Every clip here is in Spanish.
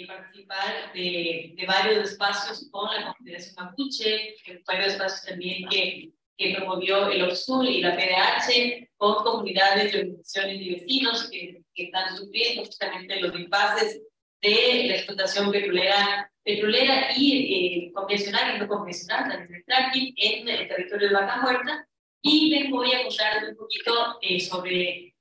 participar de varios espacios con la Confederación Mapuche, varios espacios también que promovió el OXUL y la PDH, con comunidades y organizaciones de vecinos que están sufriendo justamente los impases de la explotación petrolera y convencional y no convencional, también el fracking en el territorio de Vaca Muerta. Y les voy a contar un poquito sobre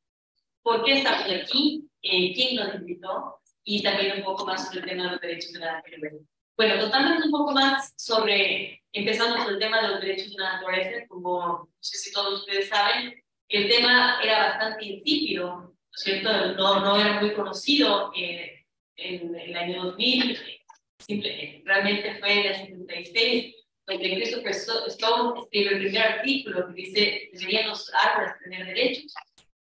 por qué estamos aquí, quién nos invitó, y también un poco más sobre el tema de los derechos de la naturaleza. Bueno, contándonos un poco más sobre, empezando por el tema de los derechos de la naturaleza, como no sé si todos ustedes saben, el tema era bastante insípido, ¿no es cierto? No era muy conocido en el año 2000, realmente fue en el 76, donde Christopher Stone escribe el primer artículo que dice: deberían los árboles tener derechos,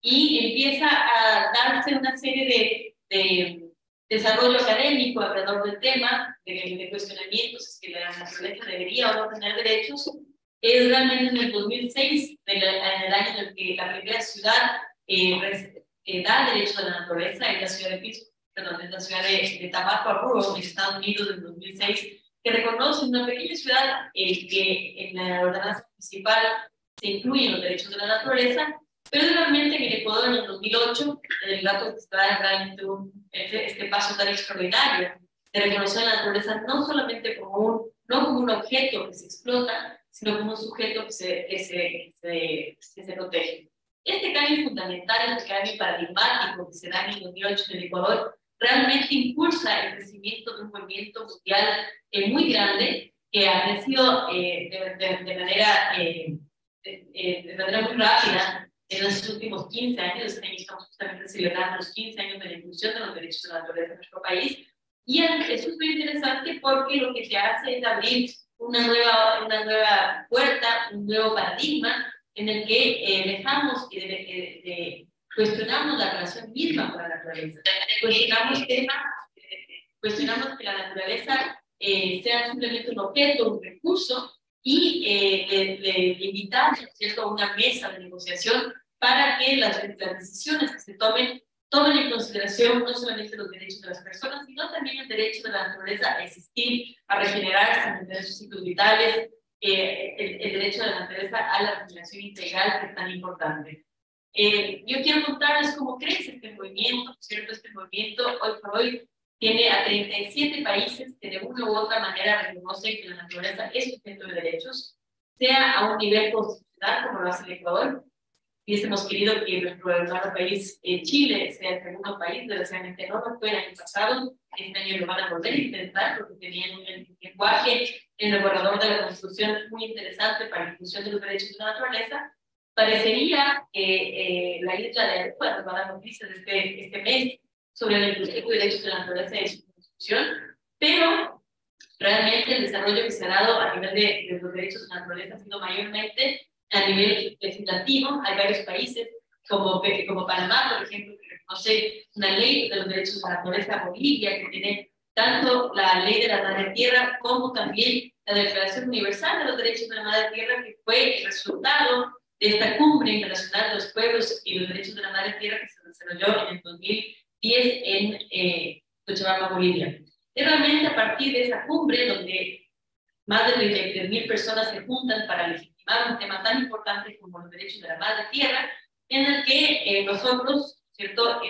y empieza a darse una serie de desarrollo académico alrededor del tema, de cuestionamientos, es que la naturaleza debería o no tener derechos. Es realmente en el 2006, en el año en el que la primera ciudad da derecho a la naturaleza, en la ciudad de Pittsburgh, perdón, en la ciudad de Tamaulipas, en Estados Unidos, en 2006, que reconoce una pequeña ciudad que en la ordenanza municipal se incluyen los derechos de la naturaleza. Pero realmente en el Ecuador, en el 2008, el dato que está realmente este paso tan extraordinario de reconocer la naturaleza no solamente como un objeto que se explota, sino como un sujeto que se protege. Este cambio fundamental, este cambio paradigmático que se da en el 2008 en el Ecuador, realmente impulsa el crecimiento de un movimiento mundial muy grande que ha crecido de manera muy rápida en los últimos 15 años. Este año estamos justamente celebrando los 15 años de la inclusión de los derechos de la naturaleza en nuestro país. Y eso es muy interesante porque lo que se hace es abrir una nueva puerta, un nuevo paradigma en el que dejamos y cuestionamos la relación misma con la naturaleza. Cuestionamos que la naturaleza sea simplemente un objeto, un recurso, y le invitamos, ¿cierto?, a una mesa de negociación para que las decisiones que se tomen en consideración no solamente los derechos de las personas, sino también el derecho de la naturaleza a existir, a regenerarse, a mantener sus ciclos vitales, el derecho de la naturaleza a la regeneración integral, que es tan importante. Yo quiero contarles cómo crece este movimiento, ¿cierto? Este movimiento hoy por hoy tiene a 37 países que de una u otra manera reconocen que la naturaleza es sujeto de derechos, sea a un nivel constitucional, como lo hace el Ecuador. Hubiésemos querido que nuestro hermano país, Chile, sea el segundo país, desgraciadamente no lo fue el año pasado. Este año lo van a volver a intentar porque tenían un lenguaje en el borrador de la Constitución muy interesante para la inclusión de los derechos de la naturaleza. Parecería que la isla de Aruba nos va a dar noticias este mes sobre la inclusión de derechos de la naturaleza en su Constitución, pero realmente el desarrollo que se ha dado a nivel de los derechos de la naturaleza ha sido mayormente a nivel legislativo. Hay varios países, como Panamá, por ejemplo, que reconoce una ley de los derechos de la naturaleza. Bolivia, que tiene tanto la ley de la madre tierra como también la Declaración Universal de los Derechos de la Madre Tierra, que fue el resultado de esta cumbre internacional de los pueblos y los derechos de la madre tierra que se desarrolló en el 2010 en Cochabamba, Bolivia. Es realmente a partir de esa cumbre donde más de 33.000 personas se juntan para legitimar un tema tan importante como los derechos de la madre tierra, en el que nosotros, ¿cierto?,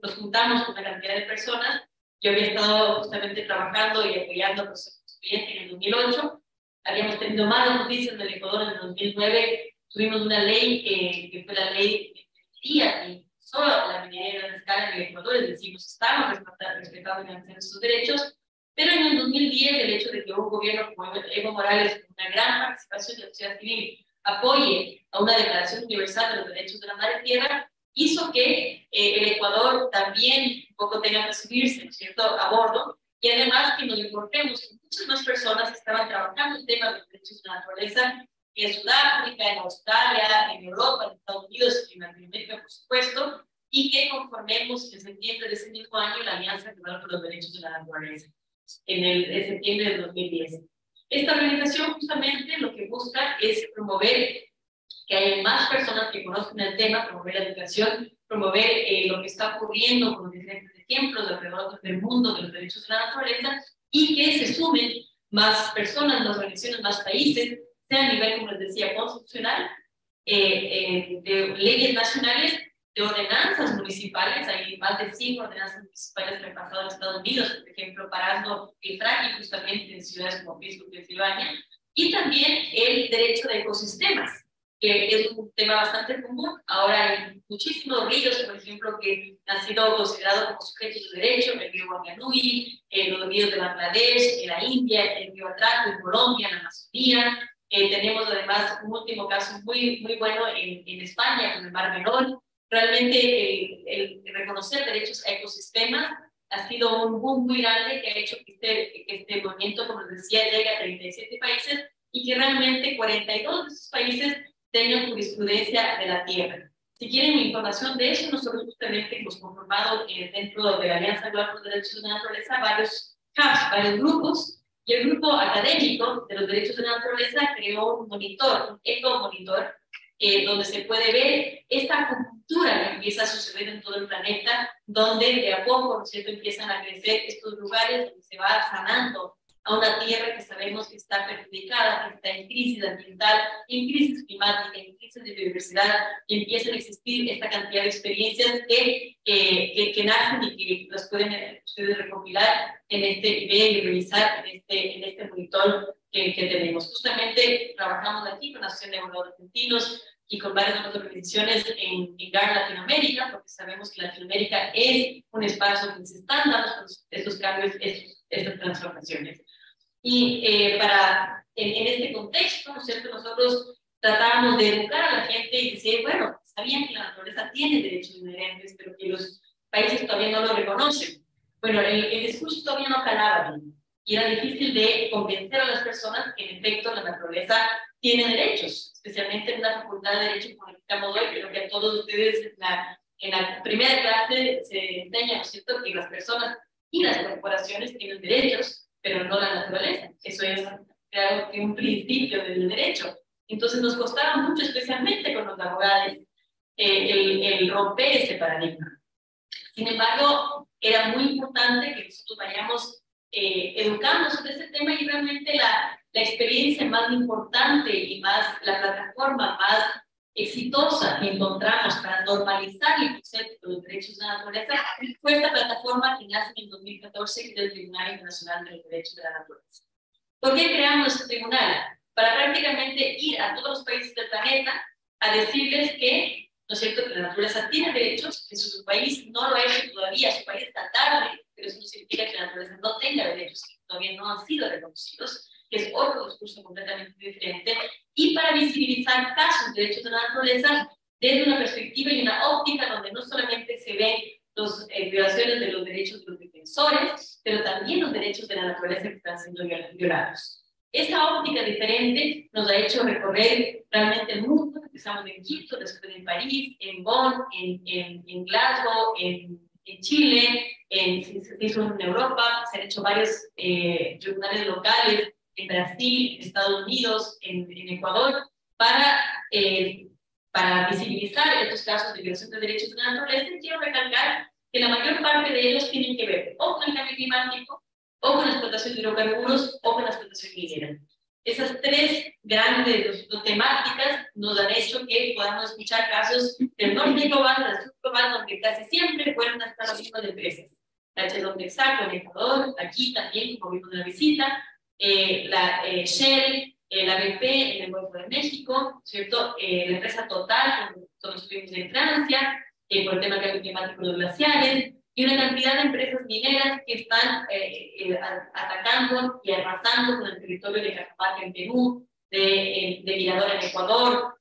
nos juntamos con una cantidad de personas. Yo había estado justamente trabajando y apoyando a los estudiantes en el 2008, habíamos tenido malas noticias del Ecuador en el 2009, tuvimos una ley que fue la ley de minería, que solo la minería a gran escala en el Ecuador, es decir, nos estaban respetando y garantizando sus derechos. Pero en el 2010, el hecho de que un gobierno como Evo Morales, con una gran participación de la sociedad civil, apoye a una declaración universal de los derechos de la madre tierra, hizo que el Ecuador también un poco tenga que subirse, ¿cierto?, a bordo, y además que nos encontremos con muchas más personas que estaban trabajando el tema de los derechos de la naturaleza en Sudáfrica, en Australia, en Europa, en Estados Unidos y en Latinoamérica, por supuesto, y que conformemos en septiembre de ese mismo año la Alianza Global por los Derechos de la Naturaleza, en septiembre de 2010. Esta organización justamente lo que busca es promover que haya más personas que conozcan el tema, promover la educación, promover lo que está ocurriendo con los diferentes ejemplos alrededor del mundo de los derechos de la naturaleza y que se sumen más personas, más organizaciones, más países, sea a nivel, como les decía, constitucional, de leyes nacionales, de ordenanzas municipales. Hay más de 5 ordenanzas municipales que han pasado en Estados Unidos, por ejemplo, parando el fracking justamente en ciudades como Pittsburgh, Pensilvania, y también el derecho de ecosistemas, que es un tema bastante común. Ahora hay muchísimos ríos, por ejemplo, que han sido considerados como sujetos de derecho: el río Wanganui, los ríos de Bangladesh, en la India, el río Atrato en Colombia, en la Amazonía. Tenemos además un último caso muy bueno en España, con el Mar Menor. Realmente el reconocer derechos a ecosistemas ha sido un boom muy grande que ha hecho que este movimiento, como les decía, llegue a 37 países y que realmente 42 de esos países tengan jurisprudencia de la tierra. Si quieren información de eso, nosotros justamente hemos conformado dentro de la Alianza Global por los Derechos de la Naturaleza varios hubs, varios grupos, y el grupo académico de los derechos de la naturaleza creó un monitor, un ecomonitor, donde se puede ver esta cultura que empieza a suceder en todo el planeta, donde de a poco, ¿no es cierto?, empiezan a crecer estos lugares donde se va sanando a una tierra que sabemos que está perjudicada, que está en crisis ambiental, en crisis climática, en crisis de biodiversidad, y empiezan a existir esta cantidad de experiencias que nacen y que las pueden ustedes recopilar en este y revisar en este monitor que tenemos. Justamente trabajamos aquí con la Asociación de Abogados Argentinos y con varias otras organizaciones en GAR Latinoamérica, porque sabemos que Latinoamérica es un espacio donde se están dando estos cambios, estas transformaciones. Y en este contexto, ¿no es cierto?, nosotros tratábamos de educar a la gente y decir, bueno, sabían que la naturaleza tiene derechos inherentes, pero que los países todavía no lo reconocen. Bueno, el discurso todavía no calaba bien, y era difícil de convencer a las personas que en efecto la naturaleza tiene derechos, especialmente en una facultad de Derecho como la que estamos hoy. Creo que a todos ustedes en la primera clase se enseña, ¿no es cierto?, que las personas y las corporaciones tienen derechos, pero no la naturaleza. Eso es, claro, que un principio del derecho. Entonces nos costaba mucho, especialmente con los abogados, el romper ese paradigma. Sin embargo, era muy importante que nosotros vayamos educando sobre ese tema, y realmente la experiencia más importante y la plataforma más exitosa que encontramos para normalizar el concepto de los derechos de la naturaleza fue esta plataforma que nace en 2014 del Tribunal Internacional de los Derechos de la Naturaleza. ¿Por qué creamos este tribunal? Para prácticamente ir a todos los países del planeta a decirles que, ¿no es cierto?, que la naturaleza tiene derechos, que su país no lo ha hecho todavía, su país está tarde, pero eso no significa que la naturaleza no tenga derechos, que todavía no han sido reconocidos, que es otro discurso completamente diferente, y para visibilizar casos de derechos de la naturaleza desde una perspectiva y una óptica donde no solamente se ven las violaciones de los derechos de los defensores, pero también los derechos de la naturaleza que están siendo violados. Esa óptica diferente nos ha hecho recorrer realmente el mundo. Empezamos en Quito, después en París, en Bonn, en Glasgow, en Chile, se hizo en Europa, se han hecho varios tribunales locales en Brasil, en Estados Unidos, en Ecuador, para visibilizar estos casos de violación de derechos de la naturaleza. Y quiero recalcar que la mayor parte de ellos tienen que ver o con el cambio climático, o con la explotación de hidrocarburos, o con la explotación minera. Esas tres grandes temáticas nos han hecho que podamos escuchar casos del norte global, del sur global, donde casi siempre fueron hasta los mismos de empresas. La Chevron Texaco en Ecuador, aquí también, como vimos en la visita, la Shell, la BP en el Golfo de México, ¿cierto? La empresa Total, como estuvimos en Francia, por el tema del cambio climático de los glaciares, y una cantidad de empresas mineras que están atacando y arrasando con el territorio de Cajamarca en Perú, de Mirador en Ecuador,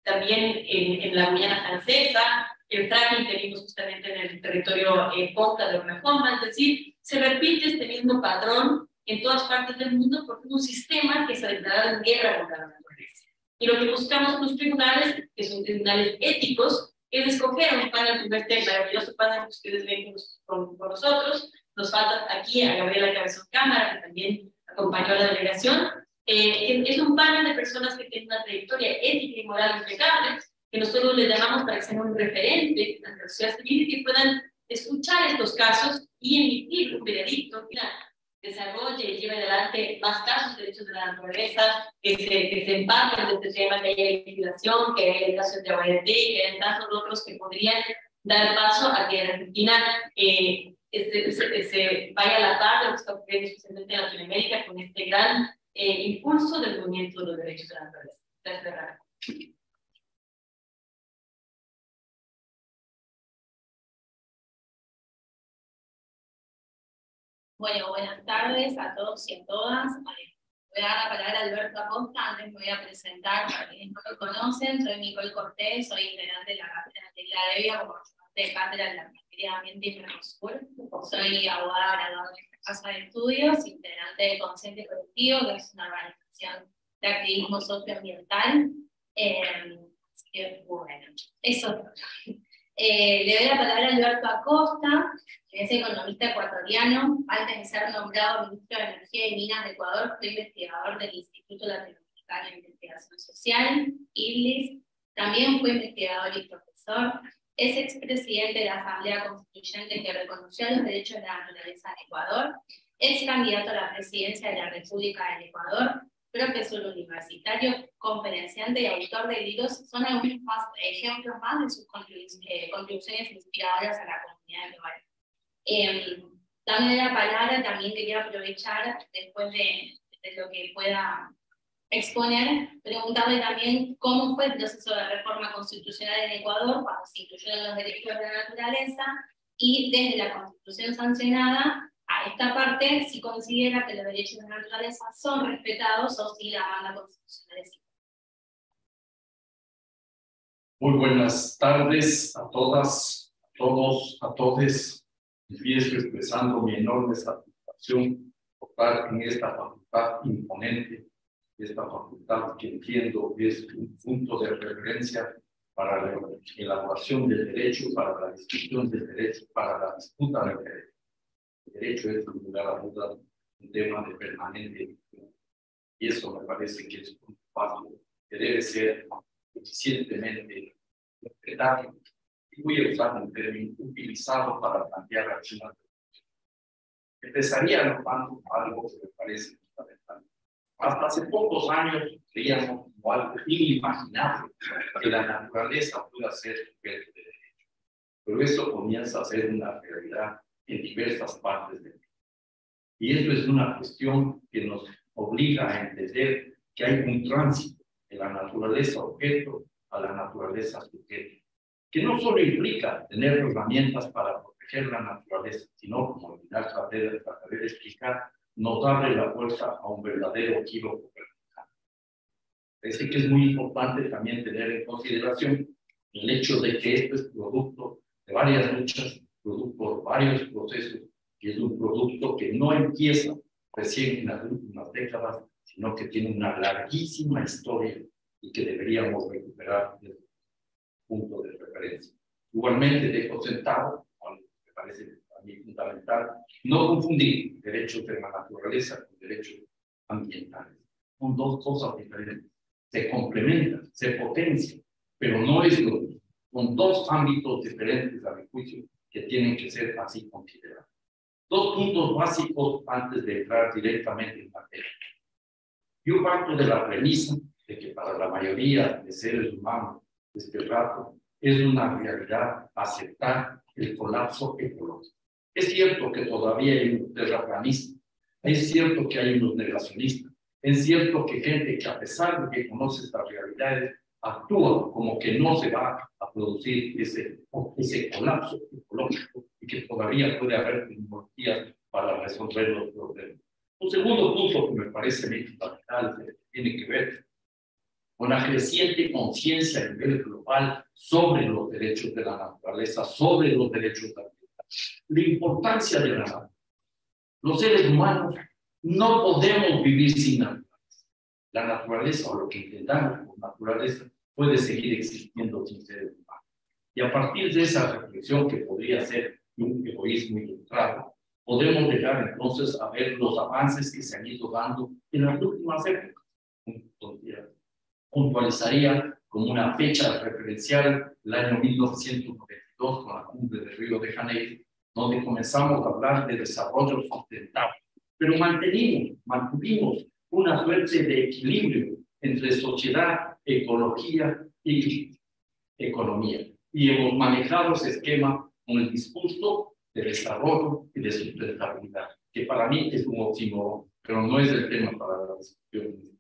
también en la Guyana Francesa, el fracking que vimos justamente en el territorio Ponca de Oklahoma. Es decir, se repite este mismo patrón en todas partes del mundo porque es un sistema que se ha declarado en guerra contra la naturaleza. Y lo que buscamos con los tribunales, que son tribunales éticos, es escoger un panel, como este maravilloso panel que ustedes ven con nosotros. Nos falta aquí a Gabriela Cabezón Cámara, que también acompañó a la delegación. Es un panel de personas que tienen una trayectoria ética y moral impecable, que nosotros les llamamos para que sean un referente ante la sociedad civil y que puedan escuchar estos casos y emitir un veredicto que desarrolle y lleve adelante más casos de derechos de la naturaleza, que se empapen de este tema, que haya legislación, que haya el caso de OED, que haya tantos otros que podrían dar paso a que en Argentina se vaya a la par de lo que está ocurriendo especialmente en Latinoamérica con este gran impulso del movimiento de los derechos de la naturaleza. Gracias. Bueno, buenas tardes a todos y a todas. Voy a dar la palabra a Alberto Acosta. Antes me voy a presentar para quienes no lo conocen. Soy Nicole Cortés, soy integrante de la cátedra de la DEVIA como ayudante de cátedra de la materia de Ambiente y Mercosur. Soy abogada graduada en esta casa de estudios, integrante de Consciente Colectivo, que es una organización de activismo socioambiental. Así que, bueno, eso. Le doy la palabra a Alberto Acosta, que es economista ecuatoriano. Antes de ser nombrado ministro de Energía y Minas de Ecuador, fue investigador del Instituto Latinoamericano de Investigación Social, ILIS. También fue investigador y profesor. Es expresidente de la Asamblea Constituyente que reconoció los derechos de la naturaleza en Ecuador. Es candidato a la presidencia de la República del Ecuador. Profesor universitario, conferenciante y autor de libros, son algunos ejemplos más de sus contribuciones inspiradoras a la comunidad global. Dame la palabra, también quería aprovechar, después de lo que pueda exponer, preguntarle también cómo fue el proceso de reforma constitucional en Ecuador cuando se incluyeron los derechos de la naturaleza y desde la Constitución sancionada a esta parte, si considera que los derechos de la naturaleza son respetados o si la banda constitucional es igual. Muy buenas tardes a todas, a todos, a todes. Empiezo expresando mi enorme satisfacción por estar en esta facultad imponente, esta facultad que entiendo es un punto de referencia para la elaboración del derecho, para la discusión del derecho, para la disputa del derecho. El derecho es, sin lugar a dudas, un tema de permanente discusión. Y eso me parece que es un paso que debe ser suficientemente respetado. Y voy a usar un término utilizado para plantear la acción. Empezaría nombrando algo que me parece fundamental. Hasta hace pocos años creíamos como algo inimaginable que la naturaleza pueda ser sujeto de derecho. Pero eso comienza a ser una realidad en diversas partes del mundo. Y esto es una cuestión que nos obliga a entender que hay un tránsito de la naturaleza objeto a la naturaleza sujeto, que no solo implica tener herramientas para proteger la naturaleza, sino, como al final trataré de explicar, nos darle la fuerza a un verdadero equívoco vertical. Parece que es muy importante también tener en consideración el hecho de que esto es producto de varias luchas, producto de varios procesos, y es un producto que no empieza recién en las últimas décadas, sino que tiene una larguísima historia y que deberíamos recuperar desde el punto de referencia. Igualmente dejo sentado, me parece a mí fundamental, no confundir derechos de la naturaleza con derechos ambientales. Son dos cosas diferentes. Se complementan, se potencian, pero no es lo mismo. Son dos ámbitos diferentes, a mi juicio, que tienen que ser así considerados. Dos puntos básicos antes de entrar directamente en materia. Yo parto de la premisa de que para la mayoría de seres humanos de este rato es una realidad aceptar el colapso ecológico. Es cierto que todavía hay unos terraplanistas, es cierto que hay unos negacionistas, es cierto que gente que a pesar de que conoce estas realidades actúa como que no se va a producir ese colapso ecológico y que todavía puede haber tecnologías para resolver los problemas. Un segundo punto que me parece muy fundamental tiene que ver con la creciente conciencia a nivel global sobre los derechos de la naturaleza, sobre los derechos ambientales, la importancia de la naturaleza. Los seres humanos no podemos vivir sin naturaleza. La naturaleza, o lo que intentamos con naturaleza, puede seguir existiendo sin seres humanos. Y a partir de esa reflexión, que podría ser un egoísmo ilustrado, podemos llegar entonces a ver los avances que se han ido dando en las últimas épocas. Puntualizaría como una fecha referencial el año 1992, 2022 con la cumbre de Río de Janeiro, donde comenzamos a hablar de desarrollo sustentable. Pero mantuvimos una suerte de equilibrio entre sociedad, ecología y economía. Y hemos manejado ese esquema con el discurso de desarrollo y de sustentabilidad, que para mí es un oxímoron, pero no es el tema para la discusión.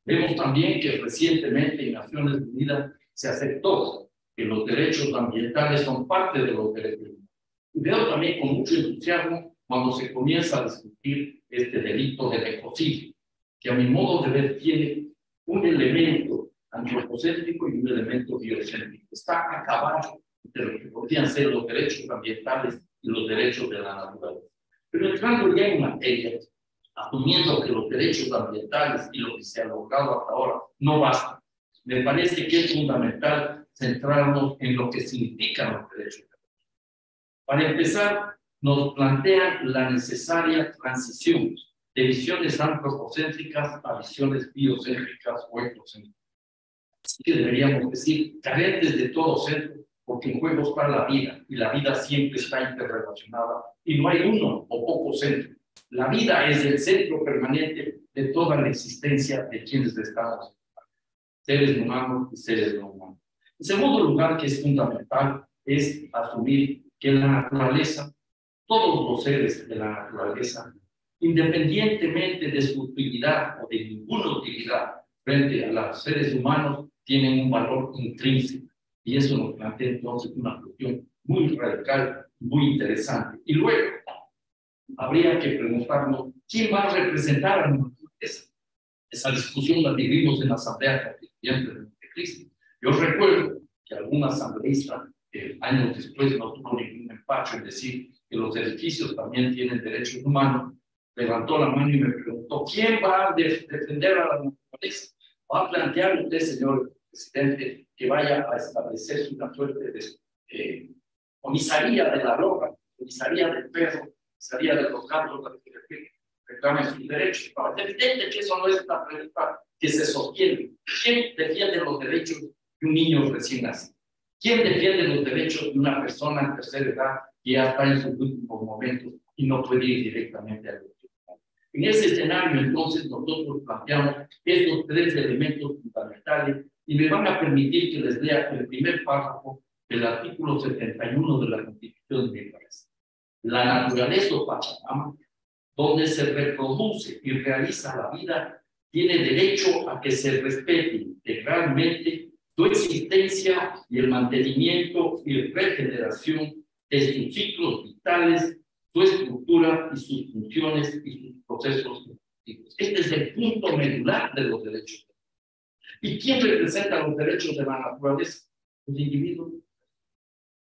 Vemos también que recientemente en Naciones Unidas se aceptó que los derechos ambientales son parte de los derechos humanos. Y veo también con mucho entusiasmo cuando se comienza a discutir este delito del ecocidio, que a mi modo de ver tiene un elemento antropocéntrico y un elemento biocéntrico. Está a caballo entre lo que podrían ser los derechos ambientales y los derechos de la naturaleza. Pero entrando ya en materia, asumiendo que los derechos ambientales y lo que se ha logrado hasta ahora no bastan, me parece que es fundamental centrarnos en lo que significan los derechos. Para empezar, nos plantean la necesaria transición de visiones antropocéntricas a visiones biocéntricas o ecocéntricas. Así que deberíamos decir, carentes de todo centro, porque en juego está la vida, y la vida siempre está interrelacionada, y no hay uno o poco centro. La vida es el centro permanente de toda la existencia de quienes estamos, seres humanos y seres no humanos. En segundo lugar, que es fundamental, es asumir que la naturaleza, todos los seres de la naturaleza, independientemente de su utilidad o de ninguna utilidad frente a los seres humanos, tienen un valor intrínseco. Y eso nos plantea entonces una cuestión muy radical, muy interesante. Y luego, habría que preguntarnos, ¿quién va a representar a la naturaleza? Esa discusión la vivimos en la Asamblea Constituyente de Montecristo. Yo recuerdo que algún asambleísta, años después, no tuvo ningún empacho en decir que los edificios también tienen derechos humanos, levantó la mano y me preguntó, ¿quién va a defender a la naturaleza? ¿Va a plantear usted, señor presidente, que vaya a establecer una suerte de comisaría de la ropa, comisaría del perro, comisaría de los gatos, que reclamen sus derechos? Es evidente que eso no es una pregunta que se sostiene. ¿Quién defiende los derechos de un niño recién nacido? ¿Quién defiende los derechos de una persona en tercera edad que ya está en sus últimos momentos y no puede ir directamente al hospital? En ese escenario, entonces, nosotros planteamos estos tres elementos fundamentales y me van a permitir que les lea el primer párrafo del artículo 71 de la Constitución de mi país. La naturaleza o Pachamama, donde se reproduce y realiza la vida, tiene derecho a que se respete integralmente su existencia y el mantenimiento y regeneración de sus ciclos vitales, su estructura y sus funciones y sus procesos productivos. Este es el punto medular de los derechos. ¿Y quién representa los derechos de la naturaleza? Los individuos.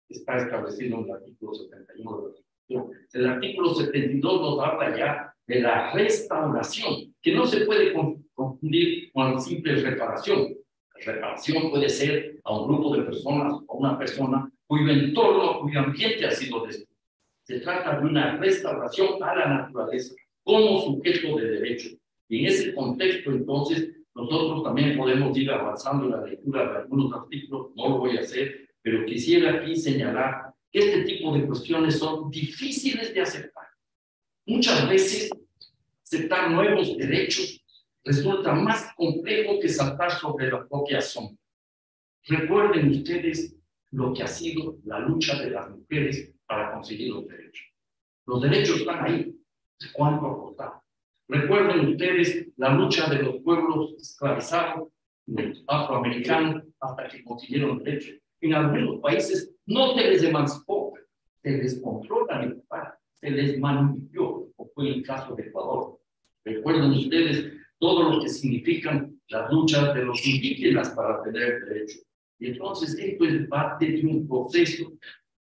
Está establecido en el artículo 71 de la Constitución. El artículo 72 nos habla ya de la restauración, que no se puede confundir con la simple reparación. La reparación puede ser a un grupo de personas o una persona cuyo entorno, cuyo ambiente ha sido destruido. Se trata de una restauración a la naturaleza como sujeto de derecho. Y en ese contexto, entonces, nosotros también podemos ir avanzando en la lectura de algunos artículos, no lo voy a hacer, pero quisiera aquí señalar que este tipo de cuestiones son difíciles de aceptar. Muchas veces aceptar nuevos derechos resulta más complejo que saltar sobre la propia sombra. Recuerden ustedes lo que ha sido la lucha de las mujeres para conseguir los derechos. Los derechos están ahí. ¿Cuánto ha costado? Recuerden ustedes la lucha de los pueblos esclavizados, los afroamericanos, hasta que consiguieron derechos. En algunos países no se les emancipó, se les controló la libertad, se les manipuló, como fue el caso de Ecuador. Recuerden ustedes todo lo que significan las luchas de los indígenas para tener derechos. Y entonces esto es parte de un proceso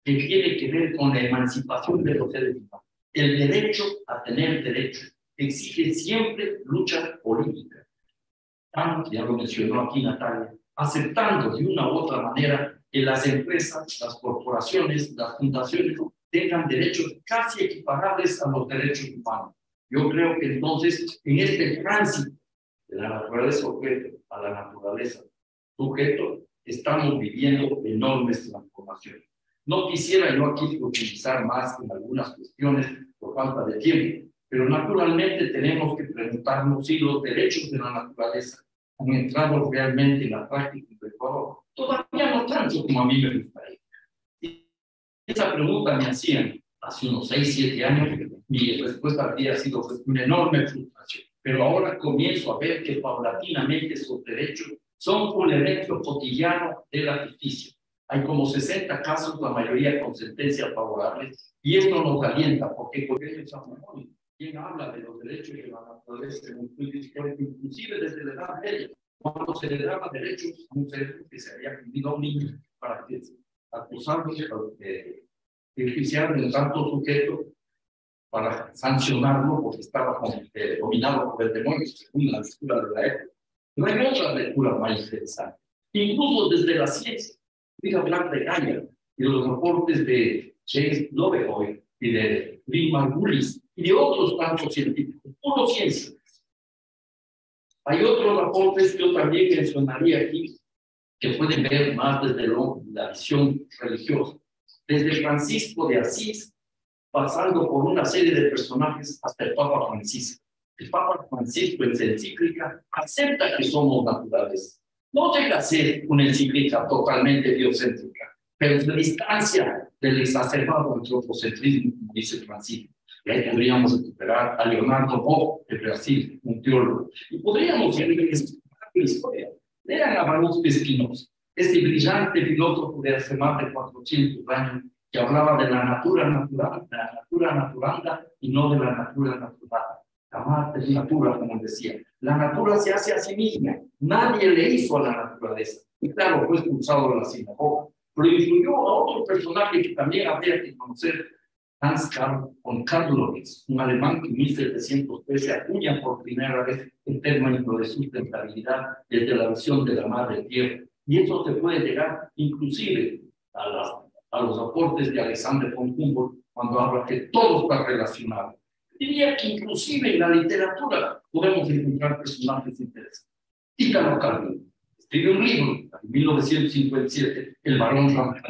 que tiene que ver con la emancipación de los seres humanos. El derecho a tener derechos exige siempre lucha política. Ya lo mencionó aquí Natalia, aceptando de una u otra manera que las empresas, las corporaciones, las fundaciones tengan derechos casi equiparables a los derechos humanos. Yo creo que entonces en este tránsito de la naturaleza objeto a la naturaleza sujeto, estamos viviendo enormes transformaciones. No quisiera yo aquí profundizar más en algunas cuestiones por falta de tiempo, pero naturalmente tenemos que preguntarnos si los derechos de la naturaleza han entrado realmente en la práctica del Ecuador. Todavía no tanto como a mí me gustaría. Y esa pregunta me hacían hace unos 6, 7 años, mi respuesta habría sido una enorme frustración. Pero ahora comienzo a ver que paulatinamente esos derechos son un elemento cotidiano de la justicia. Hay como 60 casos, la mayoría con sentencias favorables, y esto nos alienta, porque quien habla de los derechos de la naturaleza en un estudio histórico, inclusive desde la Edad Media, cuando se le daba derechos a un ser que se había vendido a un niño para que acusarlo de enjuiciar de tanto sujeto para sancionarlo porque estaba dominado por el demonio, según la lectura de la época. No hay otra lectura más interesante. Incluso desde la ciencia, voy a hablar de Gaia y de los reportes de James Lovejoy y de Lynn Margulis y de otros tantos científicos, puro ciencia. Hay otros reportes que yo también mencionaría aquí, que pueden ver más desde la visión religiosa. Desde Francisco de Asís, pasando por una serie de personajes hasta el Papa Francisco. El Papa Francisco en su encíclica acepta que somos naturales. No llega a ser una encíclica totalmente biocéntrica, pero se distancia del exacerbado antropocentrismo, como dice Francisco. Y ahí podríamos recuperar a Leonardo Boff, de Brasil, un teólogo. Y podríamos ir a la historia. Lean a Baruch de Spinoza, ese brillante filósofo de hace más de 400 años, que hablaba de la natura natural, de la natura naturanda y no de la natura natural. La madre natura, como decía. La natura se hace a sí misma. Nadie le hizo a la naturaleza. Y claro, fue expulsado de la sinagoga. Pero influyó a otro personaje que también habría que conocer, Hans Karl von Kardlowitz, un alemán que en 1713 acuña por primera vez el término de sustentabilidad desde la visión de la madre tierra. Y eso se puede llegar inclusive a los aportes de Alexander von Humboldt cuando habla que todo está relacionado. Diría que inclusive en la literatura podemos encontrar personajes interesantes. Italo Calvino escribe un libro en 1957, El Barón Ramón,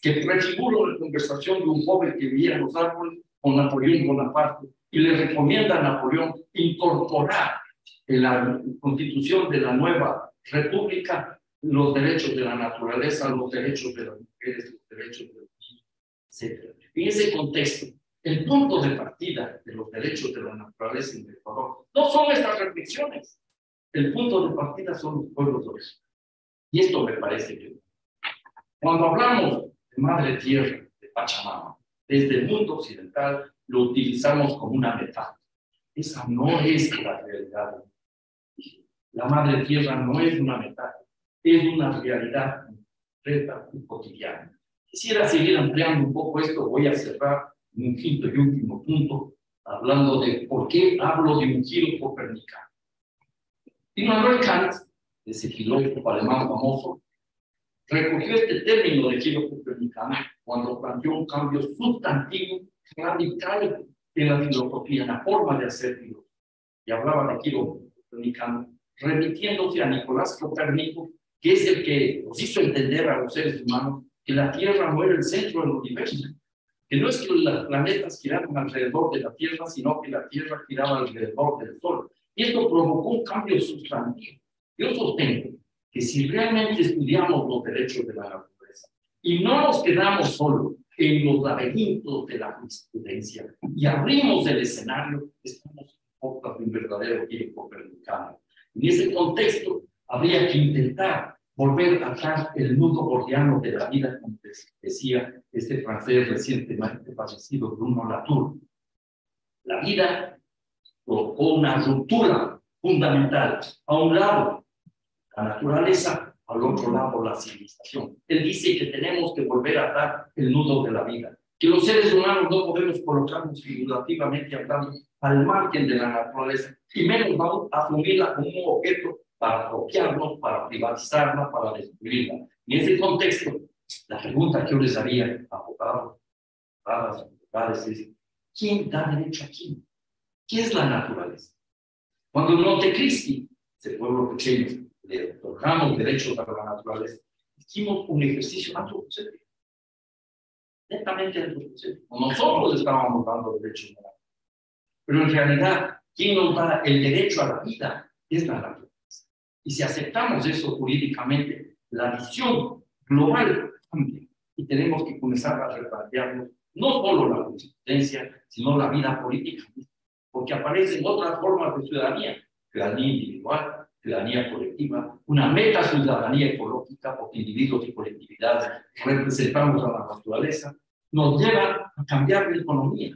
que prefigura una conversación de un joven que vivía en los árboles con Napoleón Bonaparte y le recomienda a Napoleón incorporar en la constitución de la nueva república los derechos de la naturaleza, los derechos de las mujeres, los derechos de los niños, etc. En ese contexto, el punto de partida de los derechos de la naturaleza en el Ecuador no son estas reflexiones. El punto de partida son los pueblos originarios. Y esto me parece que cuando hablamos de Madre Tierra, de Pachamama, desde el mundo occidental lo utilizamos como una metáfora. Esa no es la realidad. La Madre Tierra no es una metáfora, es una realidad concreta y cotidiana. Quisiera seguir ampliando un poco esto, voy a cerrar en un quinto y último punto, hablando de por qué hablo de un giro copernicano. Immanuel Kant, ese filósofo alemán famoso, recogió este término de giro copernicano cuando planteó un cambio sustantivo radical en la filosofía, en la forma de hacer filosofía. Y hablaba de giro copernicano, remitiéndose a Nicolás Copérnico, que es el que nos hizo entender a los seres humanos que la Tierra no era el centro del universo, que no es que los planetas giraban alrededor de la Tierra, sino que la Tierra giraba alrededor del Sol. Y esto provocó un cambio sustantivo. Yo sostengo que si realmente estudiamos los derechos de la naturaleza y no nos quedamos solo en los laberintos de la jurisprudencia y abrimos el escenario, estamos en portas de un verdadero giro copernicano. En ese contexto, habría que intentar volver a atar el nudo gordiano de la vida, como decía este francés recientemente fallecido, Bruno Latour. La vida provocó una ruptura fundamental. A un lado, la naturaleza, al otro lado, la civilización. Él dice que tenemos que volver a atar el nudo de la vida, que los seres humanos no podemos colocarnos figurativamente hablando al margen de la naturaleza, y menos vamos a asumirla como un objeto para apropiarnos, para privatizarla, para destruirla. En ese contexto, la pregunta que yo les haría a abogados, abogadas, es: ¿quién da derecho a quién? ¿Qué es la naturaleza? Cuando en Montecristi, ese pueblo pequeño, le otorgamos derechos a la naturaleza, hicimos un ejercicio antropocéntrico. exactamente el proceso. Nosotros estábamos dando derechos humanos. Pero en realidad, quien nos da el derecho a la vida es la naturaleza. Y si aceptamos eso jurídicamente, la visión global cambia. Y tenemos que comenzar a replantearnos no solo la consistencia, sino la vida política. Porque aparecen otras formas de ciudadanía. Ciudadanía individual, ciudadanía colectiva, una meta ciudadanía ecológica, porque individuos y colectividades representamos a la naturaleza, nos lleva a cambiar la economía.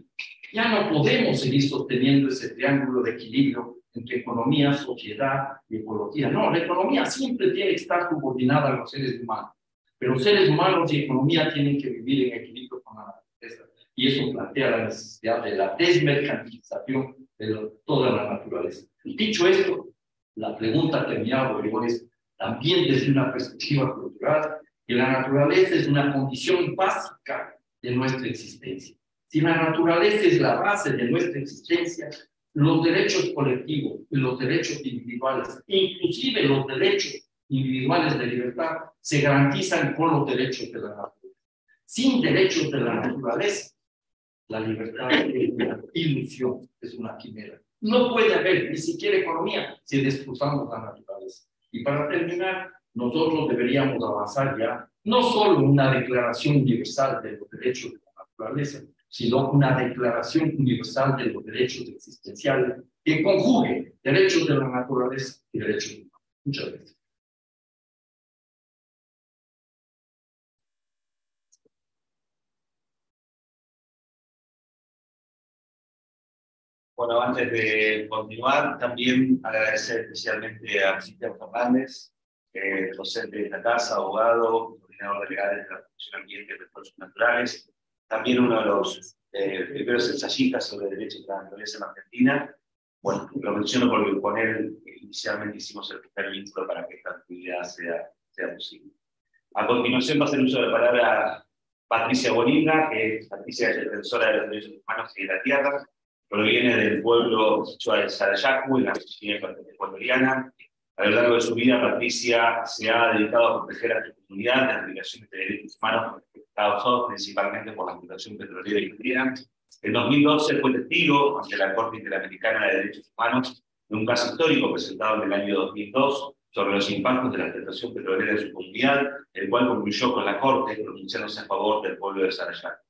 Ya no podemos seguir sosteniendo ese triángulo de equilibrio entre economía, sociedad y ecología. No, la economía siempre tiene que estar subordinada a los seres humanos, pero seres humanos y economía tienen que vivir en equilibrio con la naturaleza. Y eso plantea la necesidad de la desmercantilización de toda la naturaleza. Dicho esto, la pregunta que me hago yo es también desde una perspectiva cultural, que la naturaleza es una condición básica de nuestra existencia. Si la naturaleza es la base de nuestra existencia, los derechos colectivos y los derechos individuales, inclusive los derechos individuales de libertad, se garantizan con los derechos de la naturaleza. Sin derechos de la naturaleza, la libertad es una ilusión, es una quimera. No puede haber ni siquiera economía si destrozamos la naturaleza. Y para terminar, nosotros deberíamos avanzar ya no solo una declaración universal de los derechos de la naturaleza, sino una declaración universal de los derechos existenciales que conjugue derechos de la naturaleza y derechos humanos. Muchas gracias. Bueno, antes de continuar, también agradecer especialmente a Cristian Fernández, docente de esta casa, abogado, coordinador delegado de la Comisión Ambiente y Recursos Naturales, también uno de los primeros ensayistas sobre derechos de la naturaleza en Argentina. Bueno, lo menciono porque con él inicialmente hicimos el primer vínculo para que esta actividad sea posible. A continuación va a hacer uso de la palabra Patricia Bonilla, que Patricia es defensora de los derechos humanos y de la tierra. Proviene del pueblo quechua de Sarayacu, en la Amazonía ecuatoriana. A lo largo de su vida, Patricia se ha dedicado a proteger a su comunidad de las violaciones de derechos humanos causados principalmente por la explotación petrolera y minera. En 2012 fue testigo ante la Corte Interamericana de Derechos Humanos de un caso histórico presentado en el año 2002 sobre los impactos de la explotación petrolera en su comunidad, el cual concluyó con la Corte pronunciándose a favor del pueblo de Sarayacu.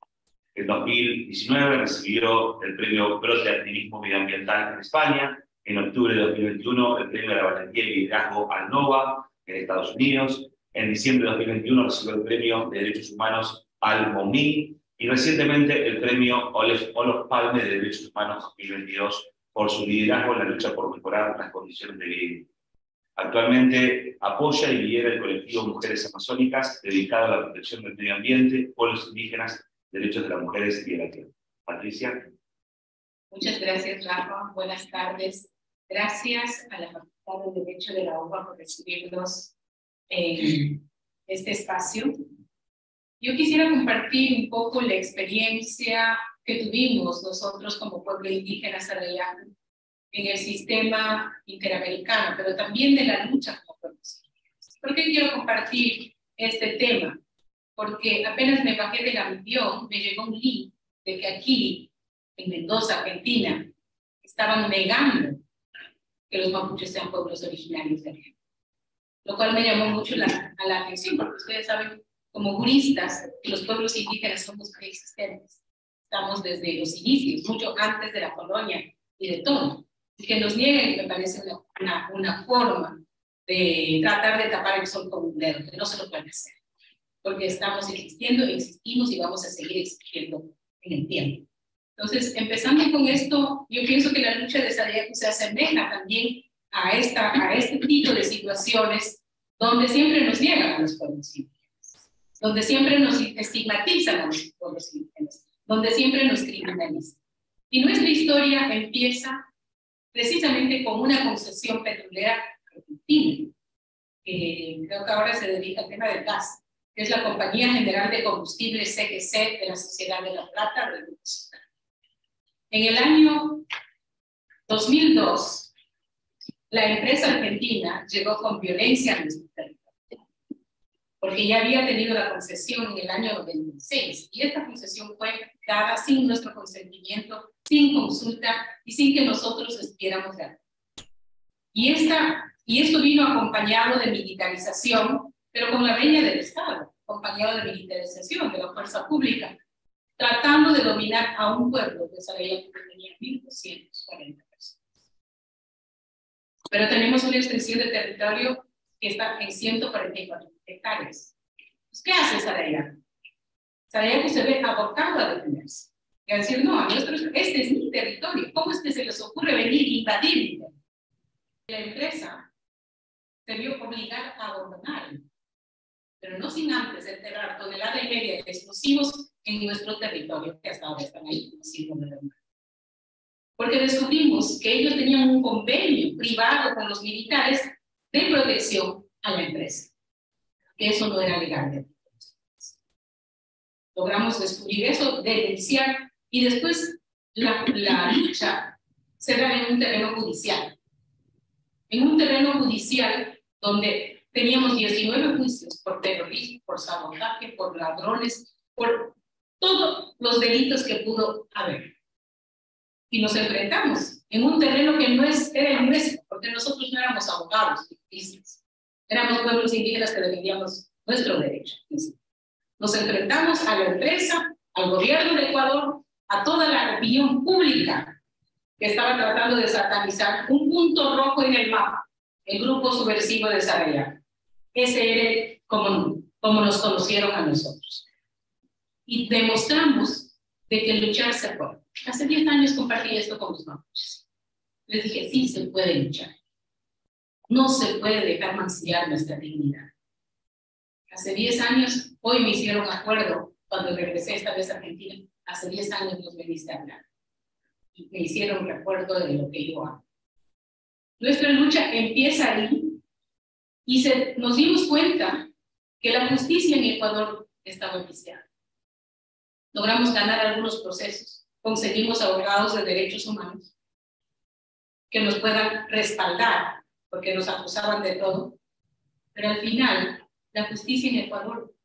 En 2019 recibió el premio Brote de Activismo Medioambiental en España. En octubre de 2021 el premio de la Valentía y Liderazgo al NOVA en Estados Unidos. En diciembre de 2021 recibió el premio de Derechos Humanos al MOMI. Y recientemente el premio Olof Palme de Derechos Humanos 2022 por su liderazgo en la lucha por mejorar las condiciones de vida. Actualmente apoya y lidera el colectivo Mujeres Amazónicas dedicado a la protección del medio ambiente, pueblos indígenas, derechos de las mujeres y de la tierra. Patricia. Muchas gracias, Rafa. Buenas tardes. Gracias a la Facultad de Derecho de la UBA por recibirnos en este espacio. Yo quisiera compartir un poco la experiencia que tuvimos nosotros como pueblo indígena sarayacu en el sistema interamericano, pero también de la lucha como pueblos indígenas. ¿Por qué quiero compartir este tema? Porque apenas me bajé del avión, me llegó un link de que aquí, en Mendoza, Argentina, estaban negando que los mapuches sean pueblos originarios de Argentina. Lo cual me llamó mucho a la atención, porque ustedes saben, como juristas, que los pueblos indígenas somos preexistentes. Estamos desde los inicios, mucho antes de la colonia y de todo. Y que nos nieguen me parece una forma de tratar de tapar el sol con un dedo, que no se lo pueden hacer. Porque estamos existiendo, existimos y vamos a seguir existiendo en el tiempo. Entonces, empezando con esto, yo pienso que la lucha de Sarayacu se asemeja también a este tipo de situaciones donde siempre nos niegan a los pueblos indígenas, donde siempre nos estigmatizan a los pueblos indígenas, donde siempre nos criminalizan. Y nuestra historia empieza precisamente con una concesión petrolera argentina, que creo que ahora se dedica al tema del gas, que es la Compañía General de Combustibles CGC de la Sociedad de La Plata. En el año 2002, la empresa argentina llegó con violencia a nuestro territorio, porque ya había tenido la concesión en el año 96, y esta concesión fue dada sin nuestro consentimiento, sin consulta y sin que nosotros estuviéramos de acuerdo. Y esto vino acompañado de militarización, pero con la venia del Estado, acompañado de militarización de la fuerza pública, tratando de dominar a un pueblo de Saraya que tenía 1.240 personas. Pero tenemos una extensión de territorio que está en 144 hectáreas. Pues, ¿qué hace Saraya? Saraya pues se ve abocado a defenderse. Y a decir, no, este es mi territorio. ¿Cómo es que se les ocurre venir e invadir mi territorio? La empresa se vio obligada a abandonar, pero no sin antes enterrar 1,5 toneladas de explosivos en nuestro territorio, que hasta ahora están ahí como símbolo de demanda. Porque descubrimos que ellos tenían un convenio privado con los militares de protección a la empresa, que eso no era legal. Logramos descubrir eso, denunciar, y después la lucha se da en un terreno judicial. En un terreno judicial donde teníamos 19 juicios por terrorismo, por sabotaje, por ladrones, por todos los delitos que pudo haber. Y nos enfrentamos en un terreno que no era el nuestro, porque nosotros no éramos abogados, juristas. Éramos pueblos indígenas que defendíamos nuestro derecho. Nos enfrentamos a la empresa, al gobierno de Ecuador, a toda la opinión pública que estaba tratando de satanizar un punto rojo en el mapa, el grupo subversivo de Saraya. Ese era como nos conocieron a nosotros. Y demostramos de que luchar se puede. Hace 10 años compartí esto con los mapuches. Les dije, sí se puede luchar. No se puede dejar mancillar nuestra dignidad. Hace 10 años, hoy me hicieron acuerdo, cuando regresé esta vez a Argentina, hace 10 años nos veniste a hablar. Y me hicieron recuerdo de lo que yo hago. Nuestra lucha empieza ahí y nos dimos cuenta que la justicia en Ecuador estaba viciada. Logramos ganar algunos procesos, conseguimos abogados de derechos humanos que nos puedan respaldar, porque nos acusaban de todo, pero al final la justicia en Ecuador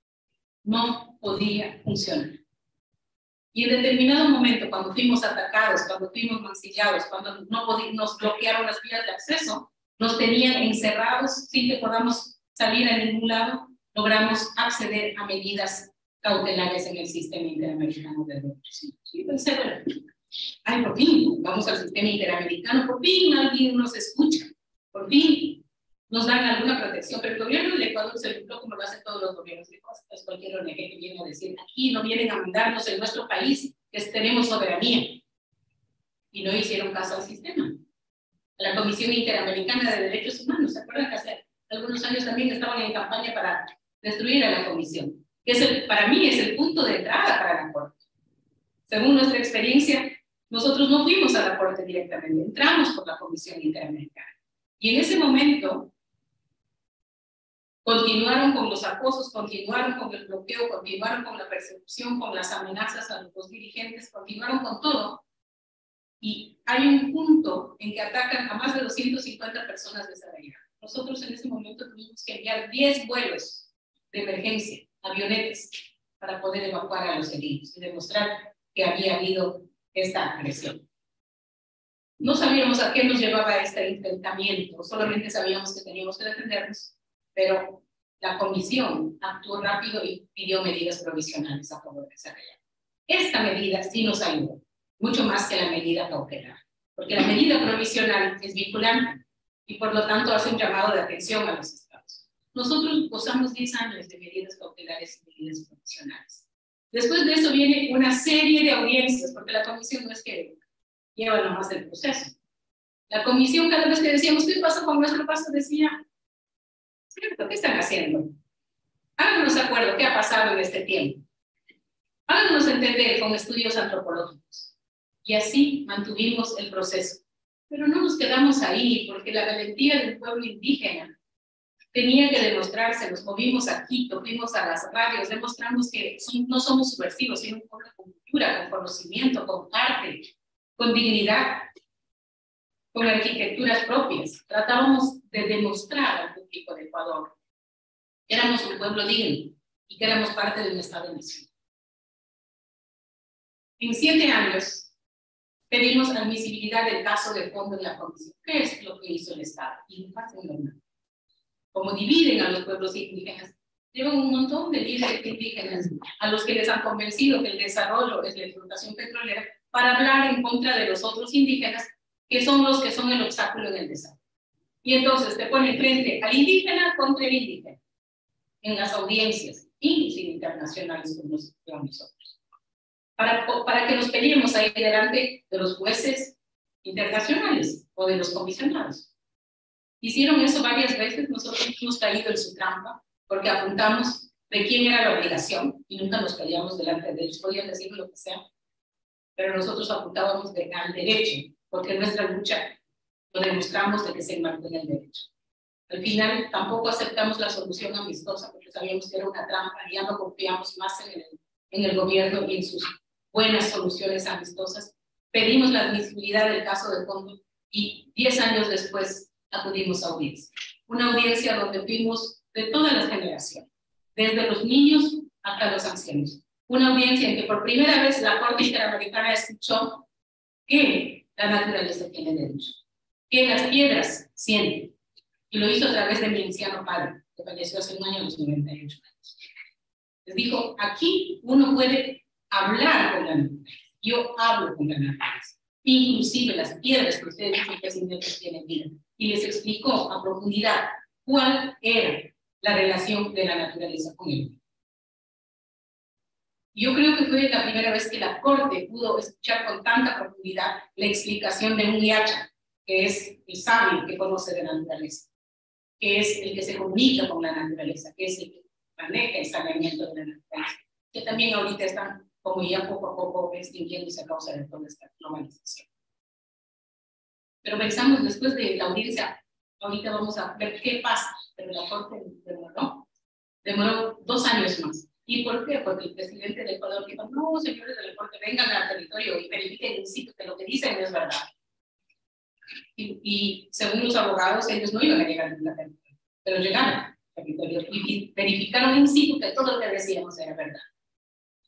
no podía funcionar. Y en determinado momento, cuando fuimos atacados, cuando fuimos mancillados, cuando nos bloquearon las vías de acceso, nos tenían encerrados sin que podamos salir a ningún lado, logramos acceder a medidas cautelares en el sistema interamericano de derechos humanos. Y pensé, bueno, ay, por fin, vamos al sistema interamericano, por fin alguien nos escucha, por fin nos dan alguna protección, pero el gobierno del Ecuador se luchó como lo hacen todos los gobiernos de costas, cualquier ONG que viene a decir, aquí no vienen a mandarnos en nuestro país, que tenemos soberanía. Y no hicieron caso al sistema. A la Comisión Interamericana de Derechos Humanos, ¿se acuerdan que hace algunos años también estaban en campaña para destruir a la comisión? Que para mí es el punto de entrada para la Corte. Según nuestra experiencia, nosotros no fuimos a la Corte directamente, entramos por la Comisión Interamericana. Y en ese momento, continuaron con los acosos, continuaron con el bloqueo, continuaron con la persecución, con las amenazas a los dirigentes, continuaron con todo. Y hay un punto en que atacan a más de 250 personas de Saraya. Nosotros en ese momento tuvimos que enviar 10 vuelos de emergencia, avionetas, para poder evacuar a los heridos y demostrar que había habido esta agresión. No sabíamos a qué nos llevaba este enfrentamiento, solamente sabíamos que teníamos que defendernos, pero la comisión actuó rápido y pidió medidas provisionales a favor de Saraya. Esta medida sí nos ayudó, mucho más que la medida cautelar, porque la medida provisional es vinculante y por lo tanto hace un llamado de atención a los estados. Nosotros gozamos 10 años de medidas cautelares y medidas provisionales. Después de eso viene una serie de audiencias, porque la comisión no es que lleva nomás el proceso. La comisión, cada vez que decíamos, ¿qué pasa con nuestro paso? Decía, ¿qué están haciendo? Háganos acuerdo, ¿qué ha pasado en este tiempo? Háganos entender con estudios antropológicos. Y así mantuvimos el proceso. Pero no nos quedamos ahí, porque la valentía del pueblo indígena tenía que demostrarse. Nos movimos a Quito, fuimos a las radios, demostramos que no somos subversivos, sino un pueblo con cultura, con conocimiento, con arte, con dignidad, con arquitecturas propias. Tratábamos de demostrar al público de Ecuador éramos un pueblo digno y que éramos parte de un Estado-nación. En 7 años pedimos admisibilidad del caso de fondo en la comisión. ¿Qué es lo que hizo el Estado? Y no hacen nada. Como dividen a los pueblos indígenas, llevan un montón de líderes indígenas a los que les han convencido que el desarrollo es la explotación petrolera para hablar en contra de los otros indígenas, que son los que son el obstáculo en el desarrollo. Y entonces te ponen frente al indígena contra el indígena en las audiencias, inclusive internacionales como nosotros, para que nos peleemos ahí delante de los jueces internacionales o de los comisionados. Hicieron eso varias veces, nosotros hemos caído en su trampa, porque apuntamos de quién era la obligación y nunca nos peleamos delante de ellos. Podían decir lo que sea, pero nosotros apuntábamos al derecho, porque en nuestra lucha lo demostramos de que se enmarcó en el derecho. Al final tampoco aceptamos la solución amistosa, porque sabíamos que era una trampa y ya no confiamos más en el gobierno y en sus buenas soluciones amistosas. Pedimos la admisibilidad del caso de fondo y 10 años después acudimos a audiencia. Una audiencia donde fuimos de todas las generaciones, desde los niños hasta los ancianos. Una audiencia en que por primera vez la Corte Interamericana escuchó que la naturaleza tiene derecho, que las piedras sienten. Y lo hizo a través de mi anciano padre, que falleció hace un año, a los 98 años. Les dijo, aquí uno puede hablar con la naturaleza. Yo hablo con la naturaleza. Inclusive las piedras que ustedes dicen que sin Dios tienen vida. Y les explicó a profundidad cuál era la relación de la naturaleza con él. Yo creo que fue la primera vez que la Corte pudo escuchar con tanta profundidad la explicación de un yacha, que es el sabio que conoce de la naturaleza, que es el que se comunica con la naturaleza, que es el que maneja el saneamiento de la naturaleza, que también ahorita están como ya poco a poco extinguiéndose a causa de toda esta globalización. Pero pensamos después de la audiencia, ahorita vamos a ver qué pasa, pero la Corte demoró 2 años más. ¿Y por qué? Porque el presidente de Ecuador dijo, no, señores de la Corte, vengan al territorio y verifiquen en sitio que lo que dicen es verdad. Y según los abogados, ellos no iban a llegar a la territorio, pero llegaron al territorio y verificaron in situ que todo lo que decíamos era verdad.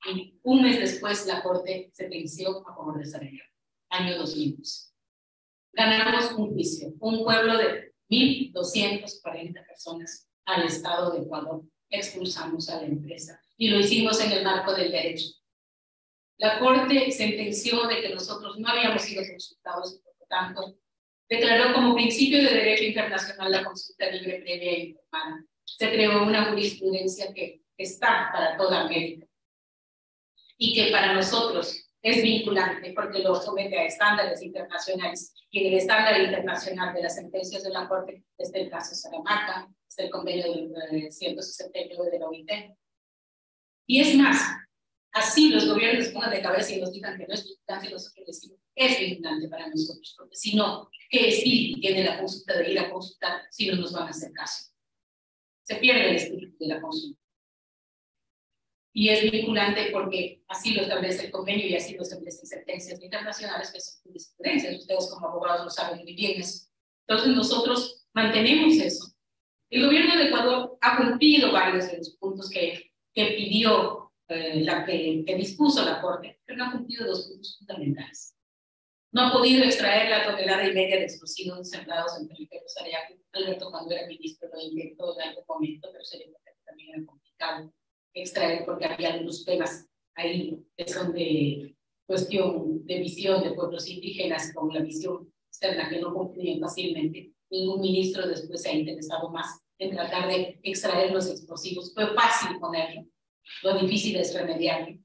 Y un mes después la Corte sentenció a favor de Saraya, año 2012. Ganamos un juicio, un pueblo de 1.240 personas al Estado de Ecuador, expulsamos a la empresa y lo hicimos en el marco del derecho. La Corte sentenció de que nosotros no habíamos sido consultados y por lo tanto declaró como principio de derecho internacional la consulta libre, previa e informada. Se creó una jurisprudencia que está para toda América y que para nosotros es vinculante porque lo somete a estándares internacionales y en el estándar internacional de las sentencias de la Corte está el caso Saramacca, está el convenio del 169 de la OIT. Y es más, así los gobiernos pongan de cabeza y nos digan que no es vinculante, nosotros decimos es vinculante para nosotros, porque si no, ¿qué espíritu tiene la consulta de ir a consultar si no nos van a hacer caso? Se pierde el espíritu de la consulta. Y es vinculante porque así lo establece el convenio y así lo establecen sentencias internacionales que son jurisprudencias. Ustedes como abogados lo saben muy bien eso. Entonces nosotros mantenemos eso. El gobierno de Ecuador ha cumplido varios de los puntos que pidió, que dispuso la Corte, pero no ha cumplido 2 puntos fundamentales. No ha podido extraer la 1,5 toneladas de explosivos sembrados en territorio Saraya. Alberto, cuando era ministro, lo intentó en algún momento, pero se le dijo que también era complicado extraer porque había algunos temas ahí que son de cuestión de visión de pueblos indígenas con la visión externa que no confluyen fácilmente. Ningún ministro después se ha interesado más en tratar de extraer los explosivos. Fue fácil ponerlo, lo difícil es remediarlo.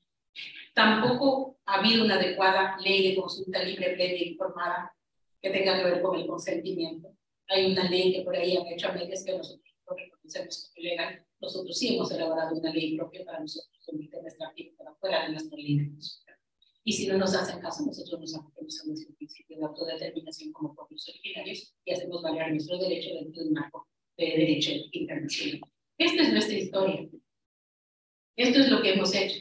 Tampoco ha habido una adecuada ley de consulta libre, previa e informada que tenga que ver con el consentimiento. Hay una ley que por ahí han hecho a medias que nosotros no reconocemos como legal. Nosotros sí hemos elaborado una ley propia para nosotros, un tema extranjero para fuera de nuestra ley de consulta. Y si no nos hacen caso, nosotros nos acogemos a nuestro principio de autodeterminación como pueblos originarios y hacemos valer nuestro derecho dentro de un marco de derecho internacional. Esta es nuestra historia. Esto es lo que hemos hecho.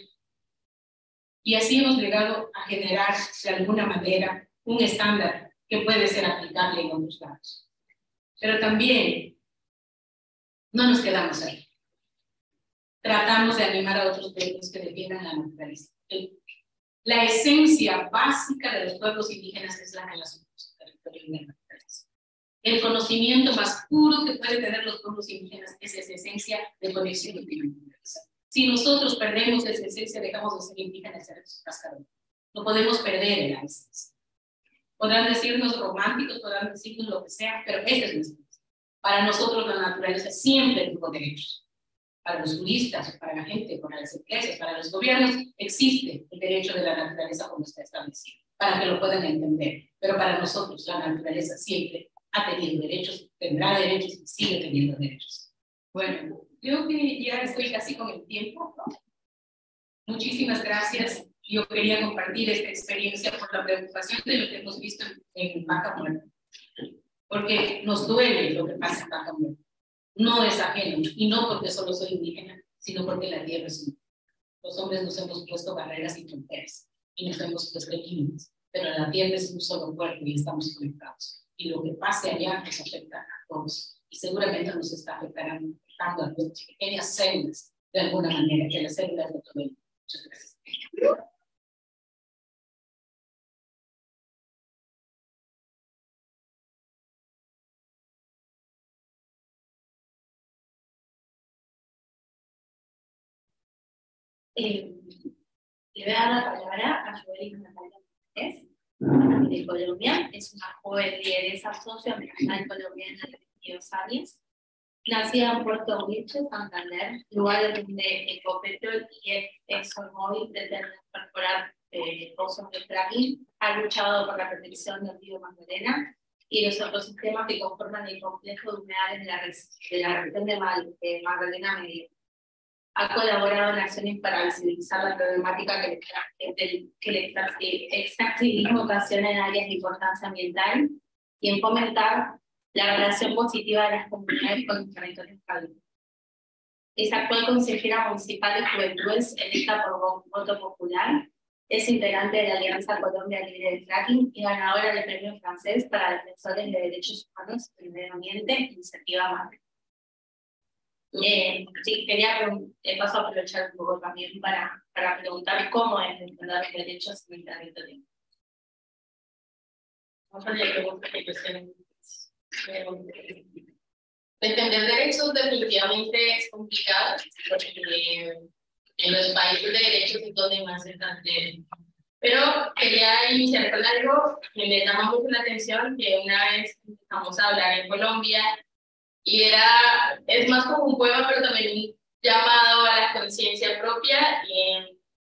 Y así hemos llegado a generar, de alguna manera, un estándar que puede ser aplicable en otros lados. Pero también no nos quedamos ahí. tratamos de animar a otros pueblos que defiendan la naturaleza. La esencia básica de los pueblos indígenas es la relación con su territorio y la naturaleza. El conocimiento más puro que pueden tener los pueblos indígenas es esa esencia de conexión con la naturaleza. Si nosotros perdemos esa esencia, dejamos de ser indígenas y seremos cascarones. No podemos perder la esencia. Podrán decirnos románticos, podrán decirnos lo que sea, pero esa es nuestra esencia. Para nosotros la naturaleza siempre tuvo derechos. Para los turistas, para la gente, para las empresas, para los gobiernos, existe el derecho de la naturaleza como está establecido, para que lo puedan entender. Pero para nosotros la naturaleza siempre ha tenido derechos, tendrá derechos y sigue teniendo derechos. Bueno, yo que ya estoy casi con el tiempo. Muchísimas gracias. Yo quería compartir esta experiencia por la preocupación de lo que hemos visto en Vaca Muerta, porque nos duele lo que pasa en Vaca Muerta. No es ajeno, y no porque solo soy indígena, sino porque la tierra es única. Los hombres nos hemos puesto barreras y fronteras, y nos hemos puesto límites, pero la tierra es un solo cuerpo y estamos conectados. Y lo que pase allá nos afecta a todos, y seguramente nos está afectando a nuestras pequeñas células, de alguna manera, que las células de todo el mundo. Muchas gracias. Le voy a dar la palabra a Joelina Natalia Martínez, de Colombia. Es una joven lideresa socioambiental colombiana de 22 años. Nacida en Puerto Wilches, Santander, lugar donde Ecopetrol y ExxonMobil pretenden incorporar pozos de fracking, ha luchado por la protección del río Magdalena y los ecosistemas que conforman el complejo de humedales de la región de Magdalena Medio. Ha colaborado en acciones para visibilizar la problemática que el extractivismo ocasiona en áreas de importancia ambiental y en fomentar la relación positiva de las comunidades con los territorios cálidos. Es actual consejera municipal de Juventudes, electa por voto popular. Es integrante de la Alianza Colombia Libre del Fracking y ganadora del premio francés para defensores de derechos humanos y medio ambiente, Iniciativa Madre. Sí, quería paso a aprovechar un poco también para preguntar cómo es defender los derechos en el territorio. Defender derechos definitivamente es complicado, porque en los países de derechos es donde más se plantean. Pero quería iniciar con algo que me llama mucho la atención, que una vez empezamos a hablar en Colombia, y es más como un poema, pero también un llamado a la conciencia propia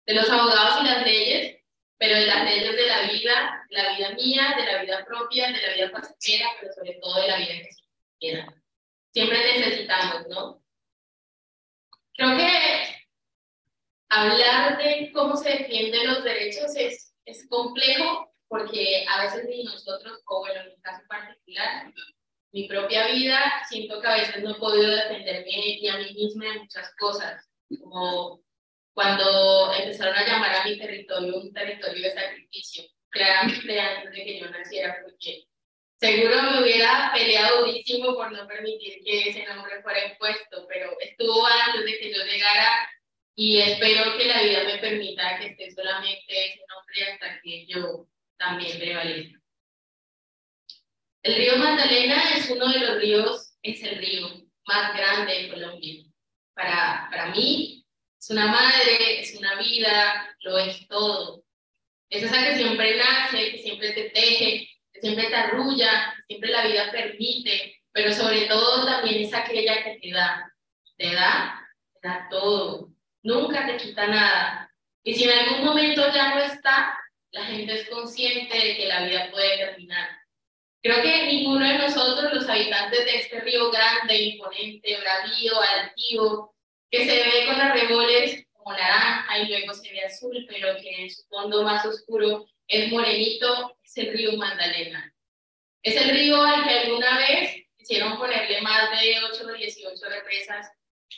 de los abogados y las leyes, pero de las leyes de la vida mía, de la vida propia, de la vida pasajera, pero sobre todo de la vida que se queda. Siempre necesitamos, ¿no? Creo que hablar de cómo se defienden los derechos es complejo, porque a veces ni nosotros, o bueno, en mi caso particular, mi propia vida, siento que a veces no he podido defenderme ni a mí misma de muchas cosas, como cuando empezaron a llamar a mi territorio un territorio de sacrificio, claramente antes de que yo naciera, porque seguro me hubiera peleado durísimo por no permitir que ese nombre fuera impuesto, pero estuvo antes de que yo llegara y espero que la vida me permita que esté solamente ese nombre hasta que yo también prevalezca. El río Magdalena es uno de los ríos, es el río más grande de Colombia. Para mí, es una madre, es una vida, lo es todo. Es esa que siempre nace, que siempre te teje, que siempre te arrulla, que siempre la vida permite, pero sobre todo también es aquella que te da todo. Nunca te quita nada. Y si en algún momento ya no está, la gente es consciente de que la vida puede terminar. Creo que ninguno de nosotros, los habitantes de este río grande, imponente, bravío, altivo, que se ve con arreboles como naranja y luego se ve azul, pero que en su fondo más oscuro es morenito, es el río Magdalena. Es el río al que alguna vez quisieron ponerle más de 8 o 18 represas,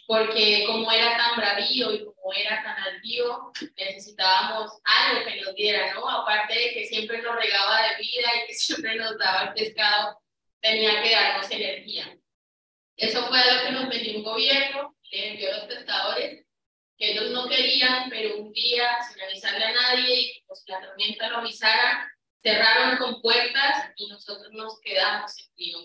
porque como era tan bravío y como era tan altivo, necesitábamos algo que nos diera, ¿no? Aparte de que siempre nos regaba de vida y que siempre nos daba el pescado, tenía que darnos energía. Eso fue algo que nos vendió un gobierno, le envió a los pescadores, que ellos no querían, pero un día, sin avisarle a nadie y pues la tormenta lo avisara, cerraron con puertas y nosotros nos quedamos en frío.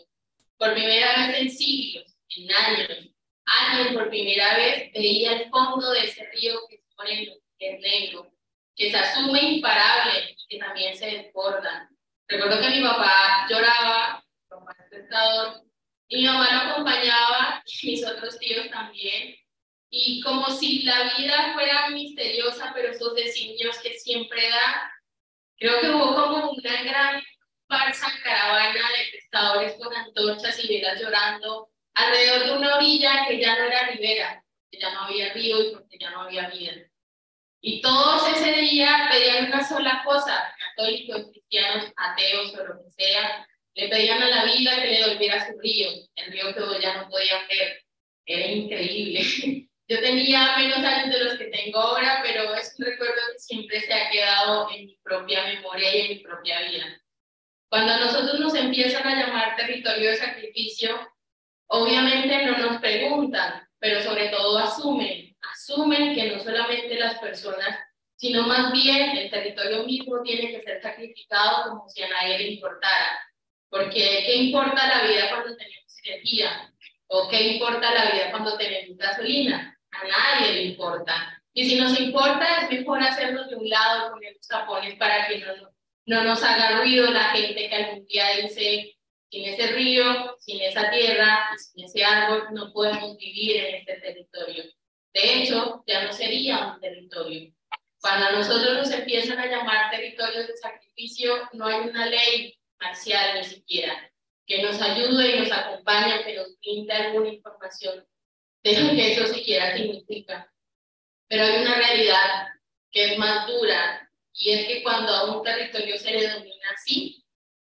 Por primera vez en siglos, en años, por primera vez veía el fondo de ese río que es moreno, que es negro, que se asume imparable y que también se desborda. Recuerdo que mi papá lloraba, mi papá es pescador, y mi mamá lo acompañaba, y mis otros tíos también. Y como si la vida fuera misteriosa, pero esos designios que siempre da, creo que hubo como una gran farsa caravana de pescadores con antorchas y velas llorando alrededor de una orilla que ya no era ribera, que ya no había río y porque ya no había vida. Y todos ese día pedían una sola cosa, católicos, cristianos, ateos o lo que sea, le pedían a la vida que le devolviera su río, el río que ya no podían ver. Era increíble. Yo tenía menos años de los que tengo ahora, pero es un recuerdo que siempre se ha quedado en mi propia memoria y en mi propia vida. Cuando a nosotros nos empiezan a llamar territorio de sacrificio, obviamente no nos preguntan, pero sobre todo asumen que no solamente las personas, sino más bien el territorio mismo tiene que ser sacrificado como si a nadie le importara. Porque ¿qué importa la vida cuando tenemos energía? ¿O qué importa la vida cuando tenemos gasolina? A nadie le importa. Y si nos importa, es mejor hacernos de un lado, poner los tapones para que no nos haga ruido la gente que algún día dice: sin ese río, sin esa tierra, sin ese árbol, no podemos vivir en este territorio. De hecho, ya no sería un territorio. Cuando a nosotros nos empiezan a llamar territorios de sacrificio, no hay una ley marcial ni siquiera que nos ayude y nos acompañe, que nos brinde alguna información de lo que eso siquiera significa. Pero hay una realidad que es más dura, y es que cuando a un territorio se le domina así,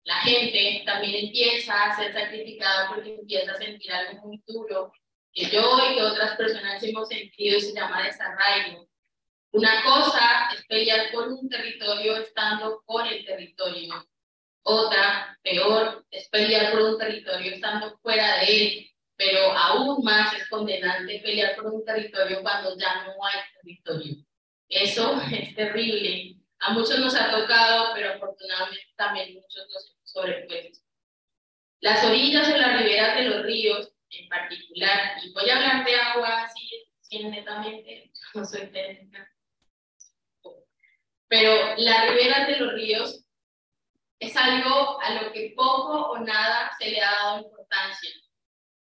la gente también empieza a ser sacrificada porque empieza a sentir algo muy duro que yo y que otras personas hemos sentido, y se llama desarraigo. Una cosa es pelear por un territorio estando con el territorio. Otra, peor, es pelear por un territorio estando fuera de él. Pero aún más es condenante pelear por un territorio cuando ya no hay territorio. Eso es terrible. A muchos nos ha tocado, pero afortunadamente también muchos nos hemos sobrepuesto. Las orillas o las riberas de los ríos, en particular, y voy a hablar de agua así netamente, no soy técnica, pero las riberas de los ríos es algo a lo que poco o nada se le ha dado importancia,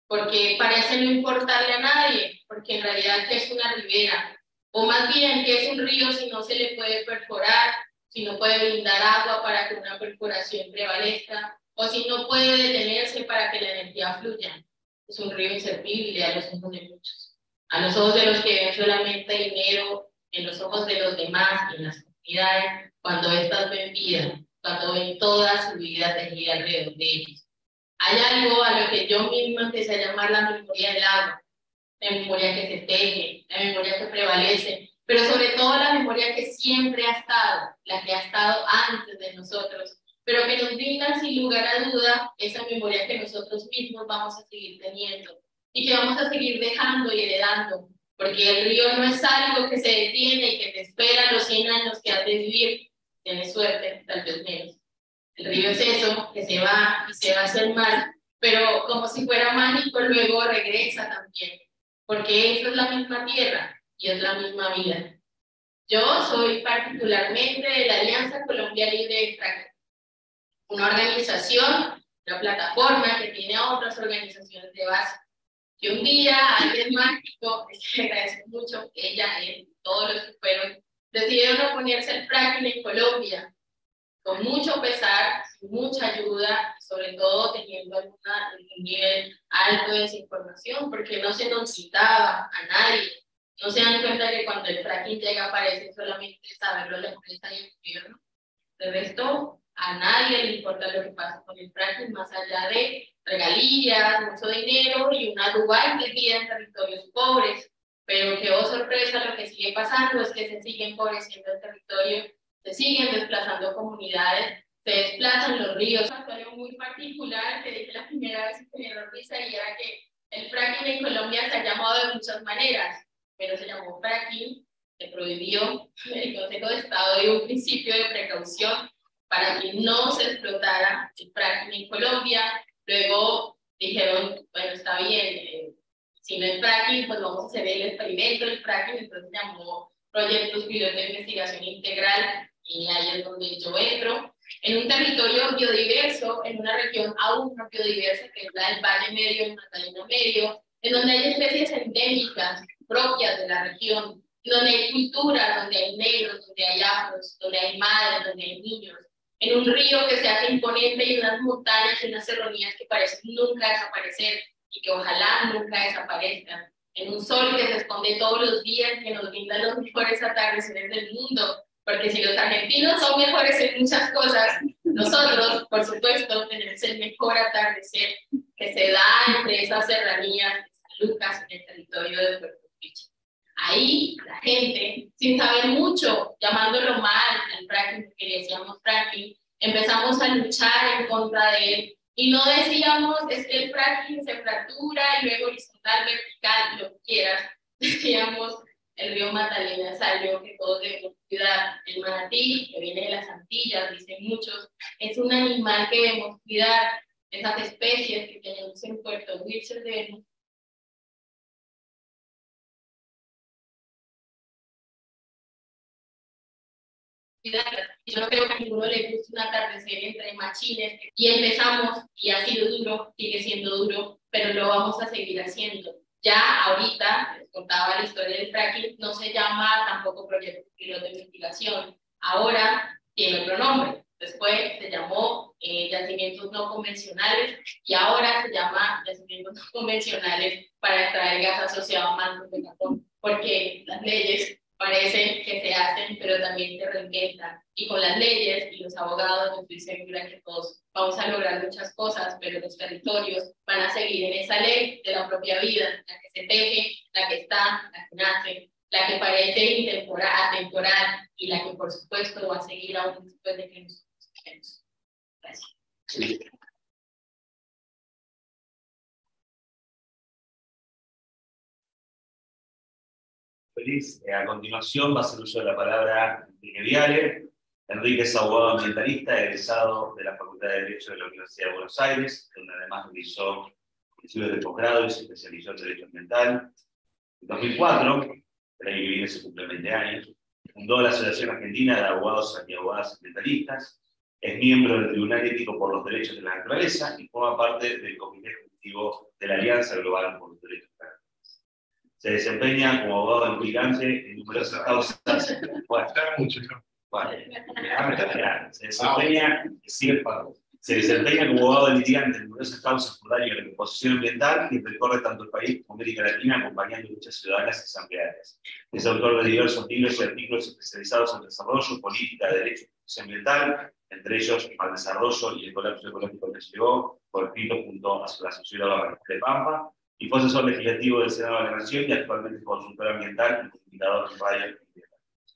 porque parece no importarle a nadie, porque en realidad ¿qué es una ribera? O más bien, ¿qué es un río si no se le puede perforar, si no puede brindar agua para que una perforación prevalezca, o si no puede detenerse para que la energía fluya? Es un río inservible a los ojos de muchos, a los ojos de los que ven solamente dinero, en los ojos de los demás, en las comunidades, cuando estas ven vida, cuando ven toda su vida tejida alrededor de ellos. Hay algo a lo que yo misma empecé a llamar la memoria del agua, la memoria que se teje, la memoria que prevalece, pero sobre todo la memoria que siempre ha estado, la que ha estado antes de nosotros, pero que nos brinda sin lugar a duda esa memoria que nosotros mismos vamos a seguir teniendo y que vamos a seguir dejando y heredando, porque el río no es algo que se detiene y que te espera los 100 años que has de vivir. Tienes suerte, tal vez menos. El río es eso, que se va y se va hacia el mar, pero como si fuera mágico, luego regresa también, porque eso es la misma tierra y es la misma vida. Yo soy particularmente de la Alianza Colombia Libre de Fracking, una organización, una plataforma que tiene a otras organizaciones de base. Que un día alguien mágico, le agradezco mucho, ella, él, todos los que fueron, decidieron oponerse al fracking en Colombia, con mucho pesar, sin mucha ayuda, y sobre todo teniendo un nivel alto de desinformación, porque no se nos citaba a nadie. No se dan cuenta que cuando el fracking llega parece solamente saberlo la empresa y el gobierno. De resto, a nadie le importa lo que pasa con el fracking, más allá de regalías, mucho dinero y una duda invertida en territorios pobres. Pero que, oh sorpresa, lo que sigue pasando es que se sigue empobreciendo el territorio, se siguen desplazando comunidades, se desplazan los ríos. Algo muy particular que dije la primera vez que me dio risa, y era que El fracking en Colombia se ha llamado de muchas maneras, pero se llamó fracking, se prohibió, el Consejo de Estado dio un principio de precaución para que no se explotara el fracking en Colombia. Luego dijeron, bueno, está bien, si no es fracking, pues vamos a hacer el experimento del fracking, entonces se llamó Proyectos Piloto de Investigación Integral, y ahí es donde yo entro. En un territorio biodiverso, en una región aún no biodiversa, que es la del Valle Medio, el Magdalena Medio, en donde hay especies endémicas propias de la región, donde hay cultura, donde hay negros, donde hay afros, donde hay madres, donde hay niños, en un río que se hace imponente y unas montañas y unas serranías que parecen nunca desaparecer y que ojalá nunca desaparezcan, en un sol que se esconde todos los días, que nos brinda los mejores atardeceres del mundo, porque si los argentinos son mejores en muchas cosas, nosotros, por supuesto, tenemos el mejor atardecer que se da entre esas serranías de San Lucas, en el territorio de Puerto Rico. Ahí la gente, sin saber mucho, llamándolo mal al fracking, porque le decíamos fracking, empezamos a luchar en contra de él. Y no decíamos, es que el fracking se fractura y luego horizontal, vertical, lo que quieras. Decíamos, el río Magdalena salió, que todos debemos cuidar. El manatí, que viene de las Antillas, dicen muchos, es un animal que debemos cuidar. Esas especies que tenemos en Puerto Wilson debemos cuidarlas. Yo no creo que a ninguno le guste un atardecer entre machines. Y empezamos, y ha sido duro, sigue siendo duro, pero lo vamos a seguir haciendo. Ya ahorita, les contaba la historia del fracking, no se llama tampoco Proyecto Piloto de Investigación. Ahora tiene otro nombre. Después se llamó Yacimientos No Convencionales y ahora se llama Yacimientos No Convencionales para extraer gas asociado a mantos de carbón. Porque las leyes parece que se hacen, pero también se reinventan. Y con las leyes y los abogados, yo estoy segura que todos vamos a lograr muchas cosas, pero los territorios van a seguir en esa ley de la propia vida, la que se teje, la que está, la que nace, la que parece intemporal, atemporal, y la que por supuesto va a seguir aún después de que nosotros estemos. Gracias. Sí. Feliz. A continuación va a hacer uso de la palabra Enrique Viale. Enrique es abogado ambientalista, egresado de la Facultad de Derecho de la Universidad de Buenos Aires, donde además realizó estudios de posgrado y se especializó en Derecho Ambiental. En 2004, el año que viene se cumplen 20 años, fundó la Asociación Argentina de Abogados y Abogadas Ambientalistas, es miembro del Tribunal Ético por los Derechos de la Naturaleza y forma parte del Comité Ejecutivo de la Alianza Global por los Derechos de la Naturaleza. Se desempeña como abogado implicante en numerosas causas. Se desempeña como abogado litigante en numerosas causas por daño a la composición ambiental y recorre tanto el país como América Latina acompañando luchas ciudadanas y asamblearias. Es autor de diversos libros y artículos especializados en desarrollo, política, derecho y justicia ambiental, entre ellos Al desarrollo y el colapso ecológico que llegó, por escrito junto a la socióloga de Pampa, y fue asesor legislativo del Senado de la Nación y actualmente es consultor ambiental y comunicador en radio.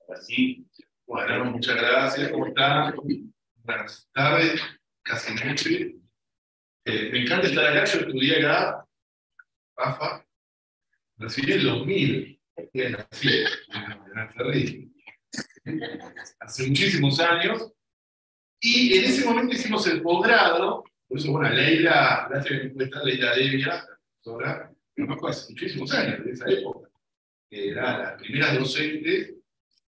Así. Bueno, muchas gracias. ¿Cómo están? Buenas tardes, casi noche. Me encanta estar acá. Yo estudié acá, Rafa, nací en el 2000. Nací en Ferri. Hace muchísimos años. Y en ese momento hicimos el posgrado. Por eso, bueno, Leila, gracias que me puede estar Leila Devia, profesora, conozco hace muchísimos años, de esa época. Que era las primeras docentes.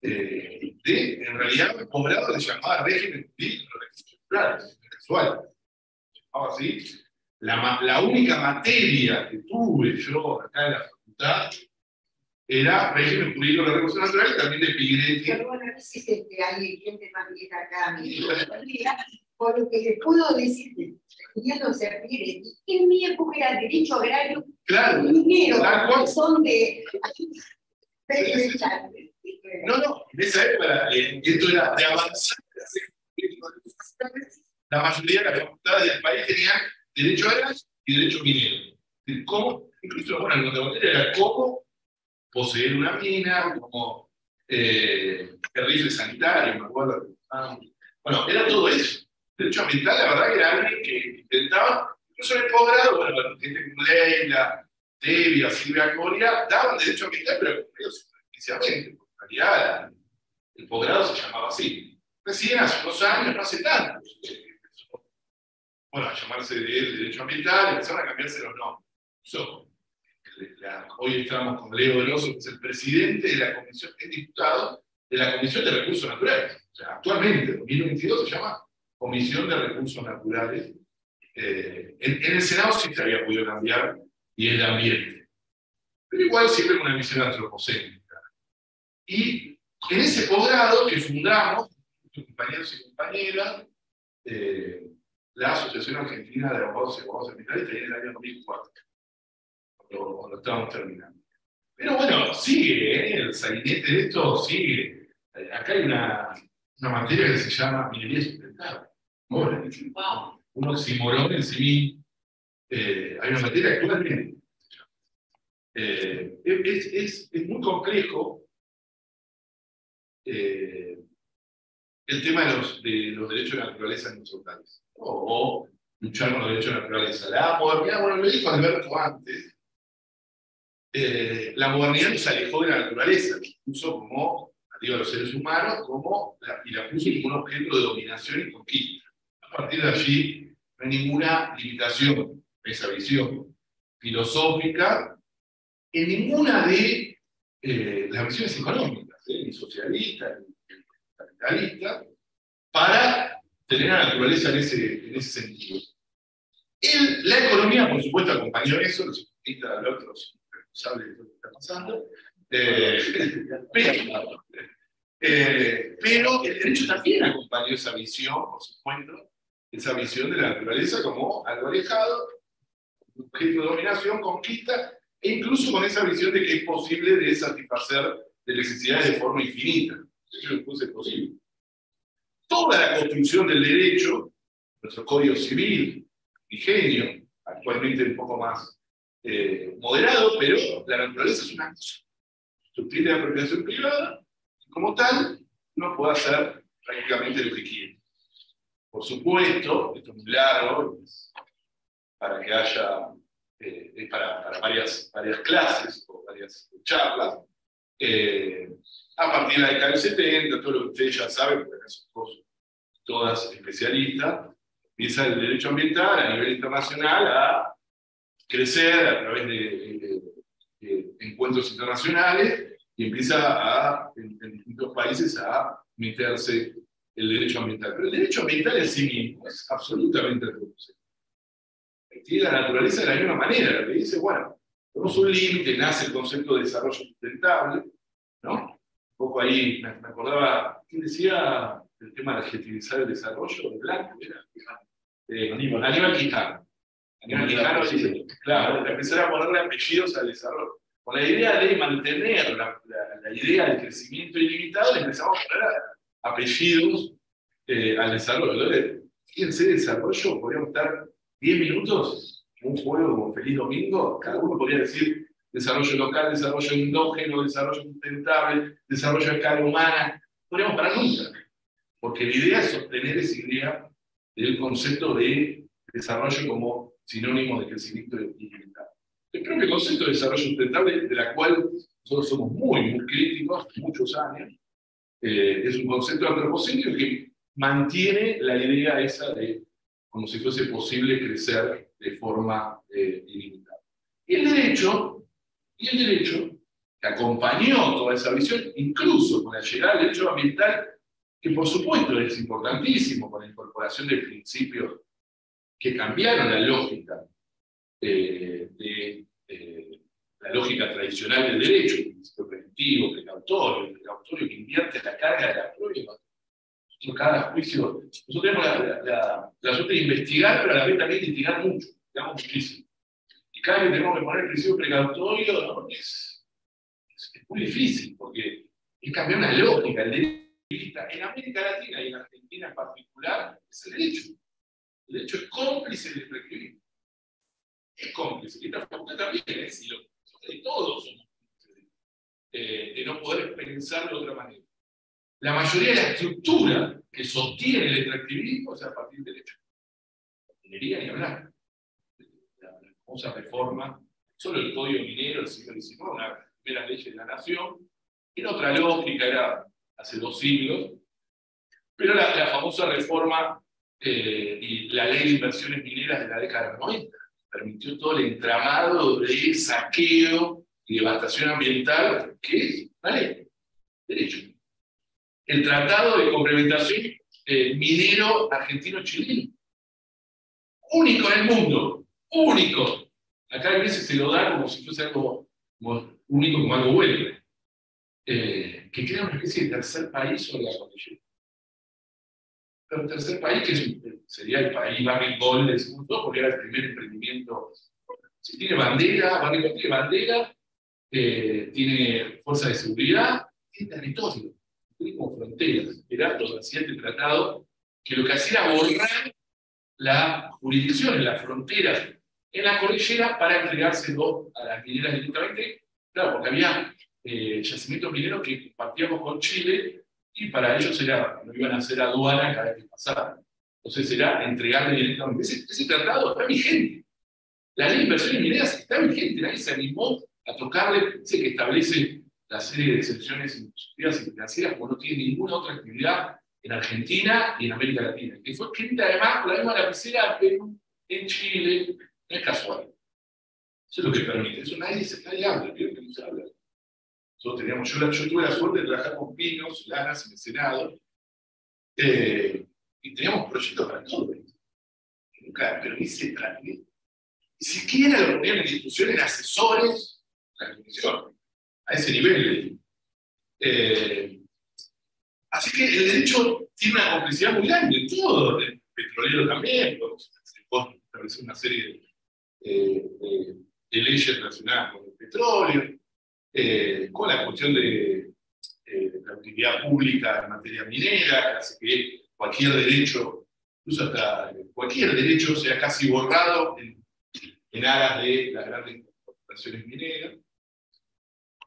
En realidad, un posgrado se llamaba régimen jurídico de recursos naturales, casual. Se llamaba así. La única materia que tuve yo acá en la facultad era régimen jurídico de recursos naturales, también de Pigretti. Pero bueno, no sé si hay gente más vieja acá, por lo que les puedo decir, estudiándose a Pigretti, en mi época era derecho agrario, claro, minero, son de. No, en esa época, esto era de avanzar. La mayoría de las facultades del país tenían derecho agrario y derecho minero. ¿Cómo? Incluso, bueno, el contramateria era cómo poseer una mina, como el rifle sanitario, me acuerdo. Bueno, era todo eso. Derecho ambiental, la verdad que era alguien que intentaba, incluso en el posgrado, bueno, gente como Leila, Devia, Silvia Coria, daban derecho ambiental, pero inicialmente, porque en realidad el posgrado se llamaba así. Recién hace unos años, no hace tanto, bueno, a llamarse de derecho ambiental, empezaron a cambiarse los nombres. Hoy estamos con Leo Veloso, que es el presidente de la comisión, es diputado de la Comisión de Recursos Naturales. O sea, actualmente, en 2022, se llama Comisión de Recursos Naturales. En el Senado sí se había podido cambiar, y el ambiente. Pero igual siempre con una visión antropocéntrica. Y en ese posgrado que fundamos, compañeros y compañeras, la Asociación Argentina de Abogados y Abogados Ambientalistas en el año 2004, cuando estábamos terminando. Pero bueno, sigue, el sainete de esto sigue. Acá hay una materia que se llama minería sustentable. Wow. Un oxímoron en sí mismo. Hay una materia actualmente. Es muy complejo el tema de los derechos de la naturaleza en nuestro país. O luchar con los derechos de la naturaleza. La modernidad, bueno, lo dijo Alberto antes, la modernidad nos alejó de la naturaleza, incluso como, digo, a los seres humanos, y la puso como un objeto de dominación y conquista. A partir de allí, no hay ninguna limitación a esa visión filosófica en ninguna de las visiones económicas, ni socialistas, ni capitalistas, para tener a la naturaleza en ese sentido. La economía, por supuesto, acompañó eso, los economistas de Alberto son responsables de lo que está pasando, pero el derecho también acompañó esa visión, por supuesto, esa visión de la naturaleza como algo alejado, objeto de dominación, conquista, e incluso con esa visión de que es posible de satisfacer de necesidades de forma infinita. Eso después es posible. Toda la construcción del derecho, nuestro Código Civil, ingenio, actualmente un poco más moderado, pero la naturaleza es una cosa. Tiene la apropiación privada, y como tal, uno puede hacer prácticamente lo que quiere. Por supuesto, esto es muy largo, para que haya para varias clases o varias charlas. A partir de la década del 70, todo lo que ustedes ya saben, porque acá son todas especialistas, empieza el derecho ambiental a nivel internacional a crecer a través de encuentros internacionales y empieza en distintos países a meterse el derecho ambiental. Pero el derecho ambiental en sí mismo es absolutamente reconocido. Tiene la naturaleza de la misma manera, que dice, bueno, tenemos un límite, nace el concepto de desarrollo sustentable, ¿no? Un poco ahí me acordaba, ¿quién decía el tema de adjetivizar el desarrollo? De Blanco, era Aníbal Quijano. Aníbal Quijano dice, claro, empezar a ponerle apellidos al desarrollo. Con la idea de mantener la idea del crecimiento ilimitado, le empezamos a poner apellidos al desarrollo. Fíjense, desarrollo, podríamos estar 10 minutos en un juego como Feliz Domingo, cada uno podría decir desarrollo local, desarrollo endógeno, desarrollo sustentable, desarrollo a escala humana. No podríamos parar nunca, porque la idea es sostener esa idea del concepto de desarrollo como sinónimo de crecimiento ilimitado. El propio concepto de desarrollo sustentable, de la cual nosotros somos muy críticos hace muchos años, es un concepto antropocéntrico que mantiene la idea esa de como si fuese posible crecer de forma ilimitada. Y el derecho, que acompañó toda esa visión, incluso con la llegada del derecho ambiental, que por supuesto es importantísimo, con la incorporación de principios que cambiaron la lógica la lógica tradicional del derecho, el principio preventivo, precautorio que invierte la carga de la prueba. Cada juicio, nosotros tenemos la suerte de investigar, pero a la vez también de litigar mucho, digamos muchísimo. Y cada vez que tenemos que poner el principio precautorio, ¿no? es muy difícil, porque es cambiar una lógica. El derecho en América Latina y en Argentina en particular es el derecho. El derecho es cómplice del extractivismo. Es cómplice. Y esta facultad también es, y todos somos cómplices de no poder pensar de otra manera. La mayoría de la estructura que sostiene el extractivismo es a partir del derecho. La minería ni hablar. La famosa reforma solo el Código Minero del siglo XIX, una de las primeras leyes de la nación, era otra lógica, era hace 2 siglos, pero la famosa reforma y la ley de inversiones mineras de la década del 90 permitió todo el entramado de saqueo y devastación ambiental, que es una ley, derecho. El Tratado de Complementación Minero Argentino-Chileno, único en el mundo, único. Acá a veces se lo da como si fuese algo como único, como algo bueno. Que crea una especie de tercer país sobre la cordillera. Pero el tercer país, que sería el país Barrick Gold del mundo, porque era el primer emprendimiento. Si tiene bandera, Barrick Gold tiene bandera, tiene fuerza de seguridad, tiene territorio, tiene como fronteras. Era todo así el tratado, que lo que hacía era borrar la jurisdicción, las fronteras en la cordillera para entregárselo a las mineras directamente. Claro, porque había yacimientos mineros que compartíamos con Chile y para ellos no iban a hacer aduana cada vez que pasaban. Entonces era entregarle directamente. Ese tratado está vigente. La ley de inversiones mineras está vigente, nadie se animó a tocarle, dice que establece la serie de excepciones impositivas y financieras, como no tiene ninguna otra actividad en Argentina y en América Latina, que fue escrita además por la misma lapicera de Perú, en Chile, no es casual. Eso es lo que permite, eso nadie habla, creo que no se habla. Nosotros teníamos, yo tuve la suerte de trabajar con Pinos, Lanas en el Senado, y teníamos proyectos para todo. Nunca, pero ni siquiera lo ponían en discusión en asesores de la comisión, a ese nivel. Así que el derecho tiene una complicidad muy grande en todo, el petrolero también, establecer una serie de leyes relacionadas con el petróleo, con la cuestión de la utilidad pública en materia minera, que hace que cualquier derecho, incluso hasta cualquier derecho, sea casi borrado en aras de las grandes corporaciones mineras,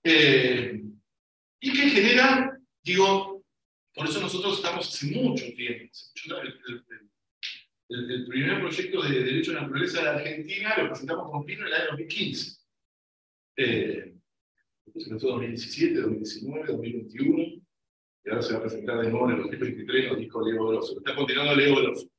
y que generan, digo, por eso nosotros estamos hace mucho tiempo, el primer proyecto de Derecho a la Naturaleza de la Argentina lo presentamos con Pino en el año 2015. Se presentó en 2017, 2019, 2021, y ahora se va a presentar de nuevo en el 2023, nos dijo Leo Grosso. Está continuando Leo Grosso.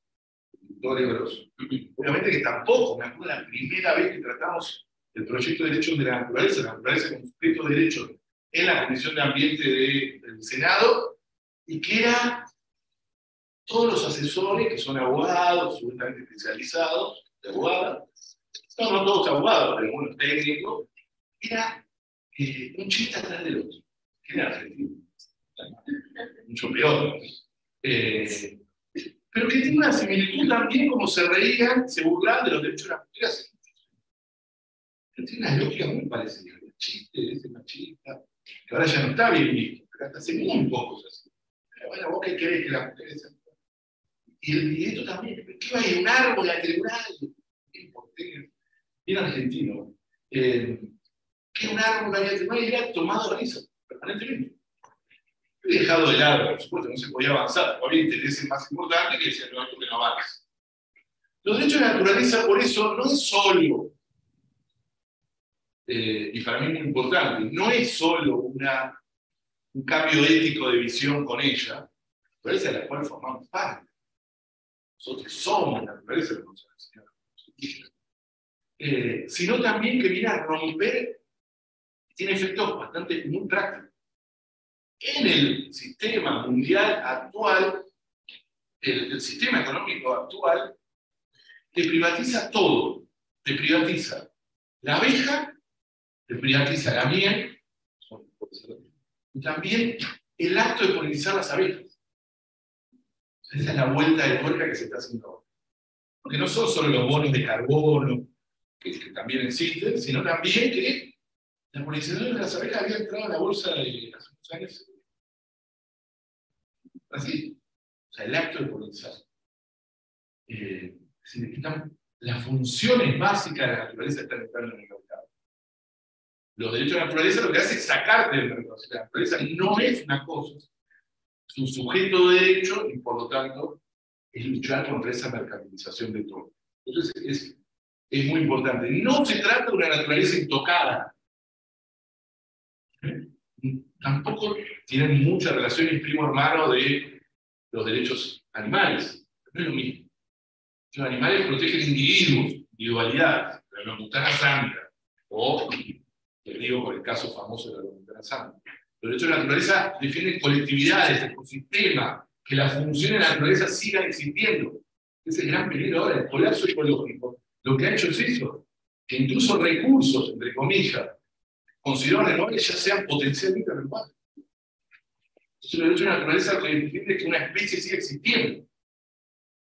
Obviamente que tampoco, me acuerdo la primera vez que tratamos el proyecto de Derechos de la Naturaleza como sujeto de derecho en la Comisión de Ambiente del Senado, y que era todos los asesores, que son abogados, supuestamente especializados, de abogados, no todos abogados, pero algunos técnicos, era un chiste atrás del otro, que era argentino, mucho peor. Pero que tiene una similitud también, como se reían, se burlaban de los derechos de las mujeres. Pero tiene una lógica muy parecida. El chiste de ese machista, que ahora ya no está bien visto, pero hasta hace muy pocos así. Pero bueno, ¿vos qué querés que las mujeres sean? Y esto también, ¿qué va a ir un árbol a tribunal? Bien argentino. Que un árbol a tribunal y era tomado risa permanentemente. He dejado de lado, por supuesto, no se podía avanzar. Había intereses más importantes que decían, no, esto que no avanza. Los derechos de la naturaleza, por eso, no es solo, y para mí es muy importante, no es solo un cambio ético de visión con ella, la naturaleza de la cual formamos parte. Nosotros somos la naturaleza, como se enseña, sino también que viene a romper, tiene efectos bastante muy prácticos. En el sistema mundial actual, el sistema económico actual, te privatiza todo. Te privatiza la abeja, te privatiza la miel, y también el acto de polinizar las abejas. Esa es la vuelta de tuerca que se está haciendo ahora. Porque no son solo los bonos de carbono, que también existen, sino también que la polinización de las abejas había entrado a la bolsa de hace unos años. Así. O sea, el acto de polinizar. Significan las funciones básicas de la naturaleza están entrando en el mercado. Los derechos de la naturaleza lo que hace es sacarte del mercado. La naturaleza no es una cosa, es un sujeto de derecho y por lo tanto es luchar contra esa mercantilización de todo. Entonces es muy importante. No se trata de una naturaleza intocada. Tampoco tienen mucha relación el primo hermano de los derechos animales. No es lo mismo. Los animales protegen individuos, individualidades, la orangutana sandra, o, les digo por el caso famoso de la orangutana sandra. Los derechos de la naturaleza defienden colectividades, ecosistemas, que las funciones de la naturaleza sigan existiendo. Es el gran peligro ahora, el colapso ecológico. Lo que ha hecho es eso, que incluso recursos, entre comillas, considerados renovables ya sean potencialmente renovables. Entonces, los derechos de la naturaleza lo que defiende que una especie siga existiendo.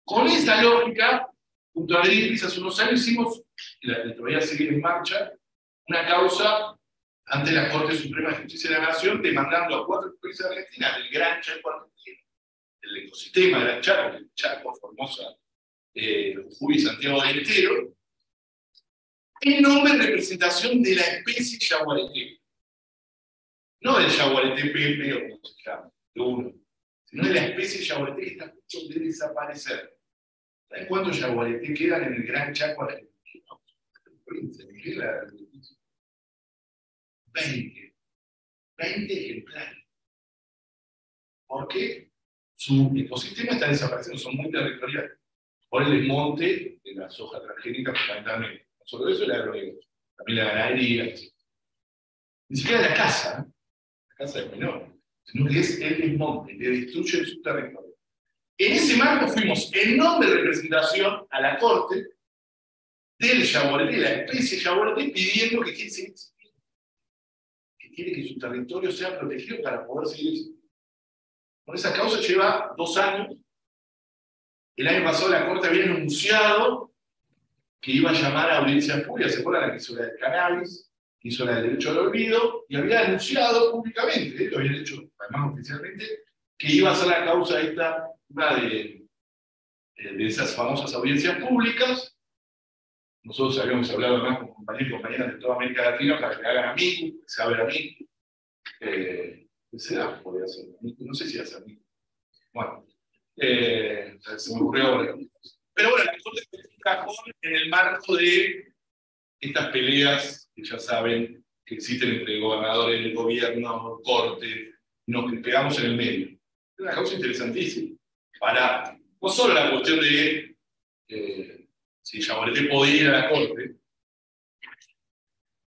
Con esa lógica, junto a Greenpeace hace unos años hicimos, y todavía sigue en marcha, una causa ante la Corte Suprema de Justicia de la Nación, demandando a 4 países de Argentina, del Gran Chaco argentino, el ecosistema del Gran Chaco, el Chaco, Formosa, Jujuy y Santiago del Estero, en nombre de representación de la especie yaguareté. No del yaguareté pepe o como se llama, de uno, sino de la especie yaguareté que está a punto de desaparecer. ¿Saben cuántos yaguareté quedan en el Gran Chaco argentino? 20 ejemplares. ¿Por qué? Su ecosistema está desapareciendo, son muy territoriales. Por el desmonte de la soja transgénica fundamentalmente. No solo eso, el agronegocio, también la ganadería, etc. Ni siquiera la casa es menor, sino que es el desmonte, que destruye su territorio. En ese marco fuimos, en nombre de representación, a la Corte del yaguareté, la especie yaguareté, pidiendo que quiere seguir existiendo, que quiere que su territorio sea protegido para poder seguir existiendo. Con esa causa lleva 2 años. El año pasado la Corte había anunciado que iba a llamar a audiencia pública, ¿se acuerdan? La que hizo la del cannabis, que hizo la del derecho al olvido, y había anunciado públicamente, lo habían hecho además oficialmente, que iba a ser la causa esta, una de esas famosas audiencias públicas. Nosotros habíamos hablado además con compañeros y compañeras de toda América Latina para que hagan a mí, que se abra a mí. ¿Qué será? Podría ser. No sé si hace a mí. Bueno, se me ocurrió ahora. Pero bueno, la Corte es un cajón en el marco de estas peleas que ya saben que existen entre gobernadores del gobierno, corte, nos pegamos en el medio. Es una causa interesantísima para no solo la cuestión de si Yaguareté podía ir a la Corte,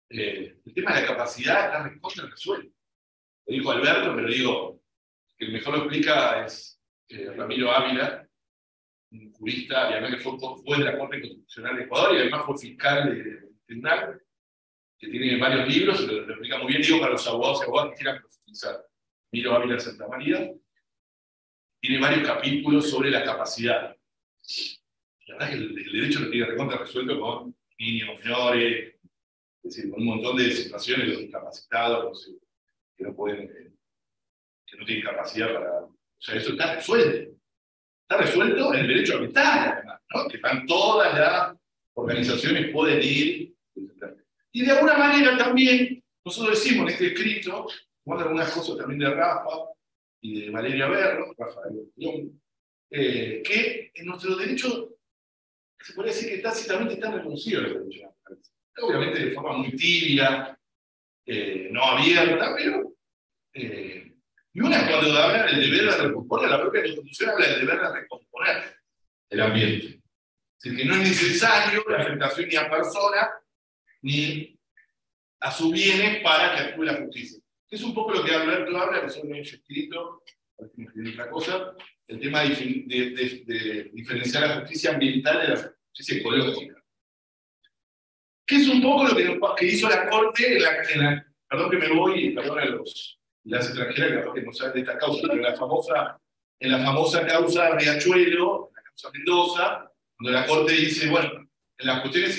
el tema de la capacidad está recontra resuelto. Lo dijo Alberto, pero digo, que el mejor lo explica es Ramiro Ávila, un jurista, y además que fue de la Corte Constitucional de Ecuador y además fue fiscal del tribunal, que tiene varios libros, y lo explica muy bien, digo, para los abogados y abogadas que quieran profundizar. Ramiro Ávila Santa María tiene varios capítulos sobre la capacidad. La verdad es que el derecho lo tiene recontra resuelto con niños, menores, es decir, con un montón de situaciones, los discapacitados, que no pueden, que no tienen capacidad para. O sea, eso está resuelto. Está resuelto en el derecho ambiental, además, ¿no? Que están todas las organizaciones, pueden ir. Y de alguna manera también, nosotros decimos en este escrito, bueno, algunas cosas también de Rafa y de Valeria Berro, Rafael León, que en nuestro derecho se podría decir que tácitamente están reconocidos los derechos naturales. Obviamente de forma muy tibia, no abierta, pero. Y una cuando habla del deber de recomponer, la propia Constitución habla del deber de recomponer el ambiente. Es decir, que no es necesario la afectación ni a personas ni a sus bienes para que actúe la justicia. Es un poco lo que Alberto habla, que son un hecho escrito, otra cosa, el tema de diferenciar la justicia ambiental de la justicia ecológica. Que es un poco lo que hizo la Corte perdón que me voy, y perdón a las extranjeras que capaz que no saben de esta causa, pero en la famosa causa Riachuelo, la causa Mendoza, donde la Corte dice, bueno, en las cuestiones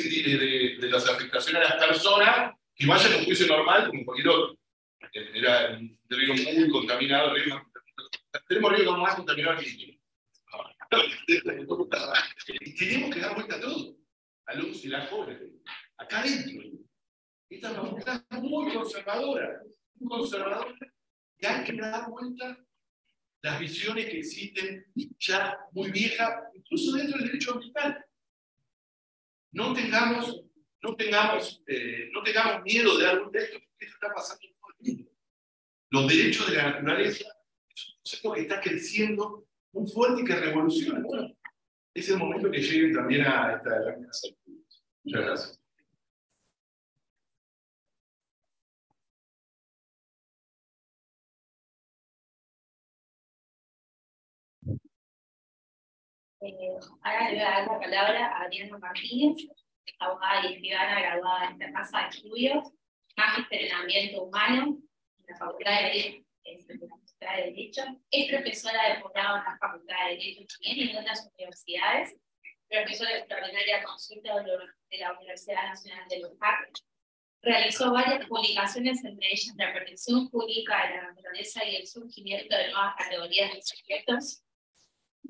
de las afectaciones a las personas, que vayan a un juicio normal como cualquier otro. Era un río muy contaminado, tenemos ríos más contaminados que el y tenemos que dar vuelta a todo, a luz y la joven, acá adentro. Esta facultad es muy conservadora, que hay que dar vuelta las visiones que existen ya muy viejas, incluso dentro del derecho ambiental. no tengamos miedo de algo de esto, porque esto está pasando en todo el mundo. Los derechos de la naturaleza es un concepto que está creciendo muy fuerte y que revoluciona. Bueno, es el momento que lleguen también a esta gran casa de estudios. Muchas gracias. Ahora le voy a dar la palabra a Adriana Martínez, abogada y escribana graduada en esta casa de estudios, magíster en ambiente humano en la Facultad de Derecho, es profesora de posgrado en la Facultad de Derecho también y en otras universidades, profesora extraordinaria consulta de la Universidad Nacional de Los Ángeles. Realizó varias publicaciones, entre ellas la protección pública de la naturaleza y el surgimiento de nuevas categorías de sujetos,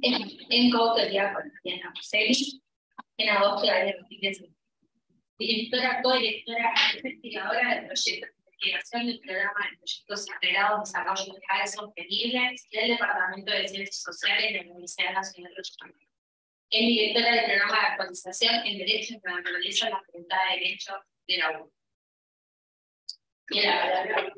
en coautoría con Diana Marcelli, en agosto del año 2019. Directora, co-directora e investigadora del proyecto de investigación del programa de proyectos integrados de desarrollo local sostenible del Departamento de Ciencias Sociales de la Universidad Nacional de Chile. Es directora del programa de actualización en Derecho de la Naturaleza de la Facultad de Derecho de la UNA. Y la palabra.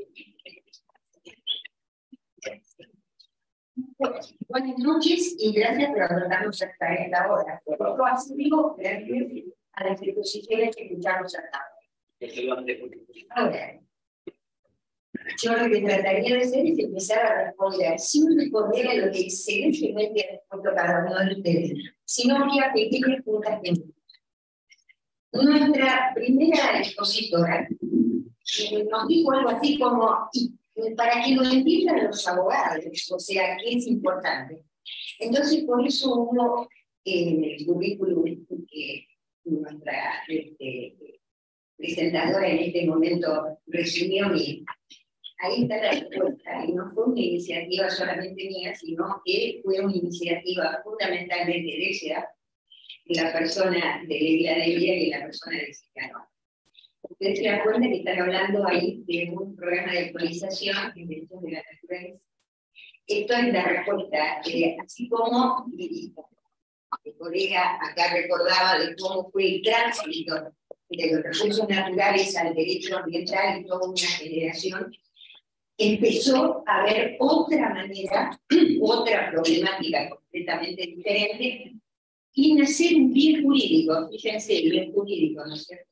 Buenas noches y gracias por abordarnos hasta esta hora. Lo asimismo, gracias a las exposiciones que escuchamos hasta ahora. Ahora, yo lo que trataría de hacer es empezar a responder sin responder a lo que excelentemente respondo cada uno de ustedes, sino que a pequeñas preguntas que nuestra primera expositora nos dijo algo así como, para que lo entiendan los abogados, o sea, que es importante. Entonces, por eso uno, en el currículum que nuestra presentadora en este momento resumió bien, ahí está la respuesta, y no fue una iniciativa solamente mía, sino que fue una iniciativa fundamentalmente de ella, de la persona de Leila Delia y de la persona de Ciclano. Ustedes se dan cuenta que están hablando ahí de un programa de actualización en derechos de la naturaleza. Esto es la respuesta, así como el colega acá recordaba de cómo fue el tránsito de los recursos naturales al derecho ambiental y toda una generación, empezó a haber otra manera, otra problemática completamente diferente, y nacer un bien jurídico, fíjense, el bien jurídico, ¿no es cierto?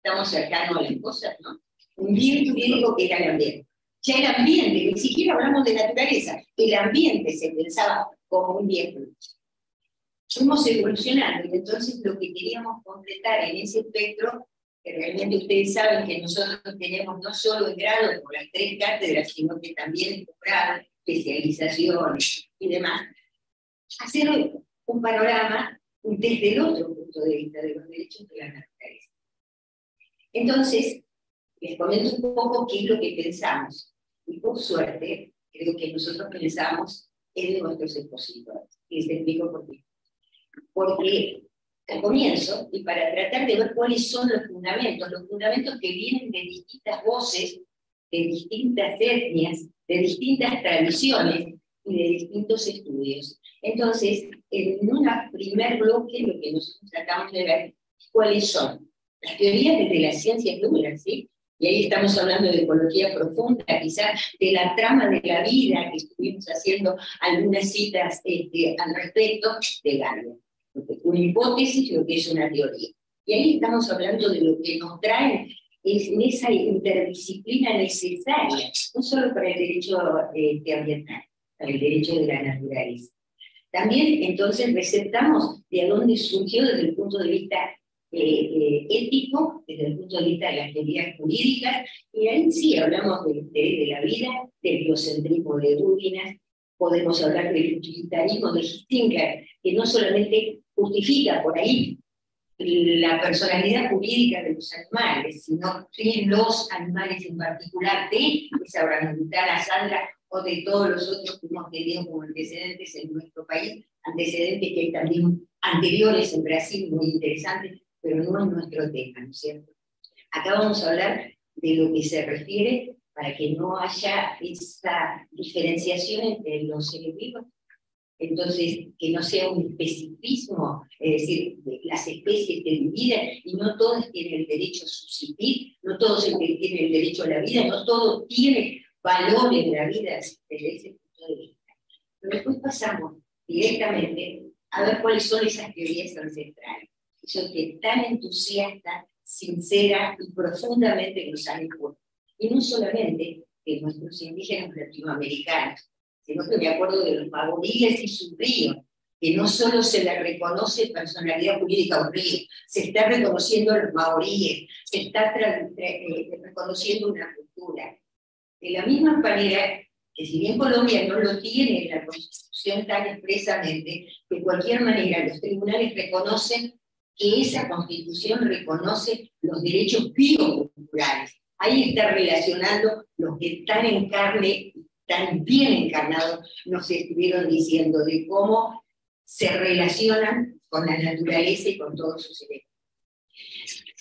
Estamos cercanos a las cosas, ¿no? Un bien jurídico que era el ambiente. Ya el ambiente, ni siquiera hablamos de naturaleza, el ambiente se pensaba como un bien jurídico. Fuimos evolucionando, y entonces lo que queríamos completar en ese espectro, que realmente ustedes saben que nosotros tenemos no solo el grado por las 3 cátedras, sino que también el posgrado, especializaciones y demás, hacer un panorama desde el otro punto de vista de los derechos de la naturaleza. Entonces, les comento un poco qué es lo que pensamos. Y por suerte, creo que nosotros pensamos en nuestros expositores. Y les explico por qué. Porque al comienzo, y para tratar de ver cuáles son los fundamentos que vienen de distintas voces, de distintas etnias, de distintas tradiciones y de distintos estudios. Entonces, en un primer bloque, lo que nosotros tratamos de ver cuáles son las teorías desde las ciencias duras, ¿sí? Y ahí estamos hablando de ecología profunda, quizás de la trama de la vida, que estuvimos haciendo algunas citas al respecto de Gardner. Una hipótesis, lo que es una teoría. Y ahí estamos hablando de lo que nos trae es esa interdisciplina necesaria, no solo para el derecho ambiental, para el derecho de la naturaleza. También, entonces, receptamos de dónde surgió desde el punto de vista ético, desde el punto de vista de las teorías jurídicas, y ahí sí hablamos del interés de la vida, del biocentrismo de Dúbinas, podemos hablar del utilitarismo de Stinger, que no solamente justifica por ahí la personalidad jurídica de los animales, sino de los animales en particular, de esa orangutana Sandra, o de todos los otros que hemos tenido como antecedentes en nuestro país, antecedentes que hay también anteriores en Brasil, muy interesantes, pero no es nuestro tema, ¿no es cierto? Acá vamos a hablar de lo que se refiere para que no haya esa diferenciación entre los seres vivos Entonces, que no sea un especificismo, es decir, las especies que dividen y no todas tienen el derecho a subsistir, no todos tienen el derecho a la vida, no todo tiene valor en la vida desde ese punto de vista. Pero después pasamos directamente a ver cuáles son esas teorías ancestrales. Eso que tan entusiasta, sincera y profundamente nos han impuesto. Y no solamente de nuestros indígenas latinoamericanos, sino que me acuerdo de los magoríes y sus ríos, que no solo se le reconoce personalidad jurídica a un río, se está reconociendo a los maoríes, se está reconociendo una cultura. De la misma manera que si bien Colombia no lo tiene en la Constitución tan expresamente, de cualquier manera los tribunales reconocen que esa Constitución reconoce los derechos bioculturales. Ahí está relacionando los que están en carne, tan bien encarnados, nos estuvieron diciendo de cómo se relacionan con la naturaleza y con todos sus elementos.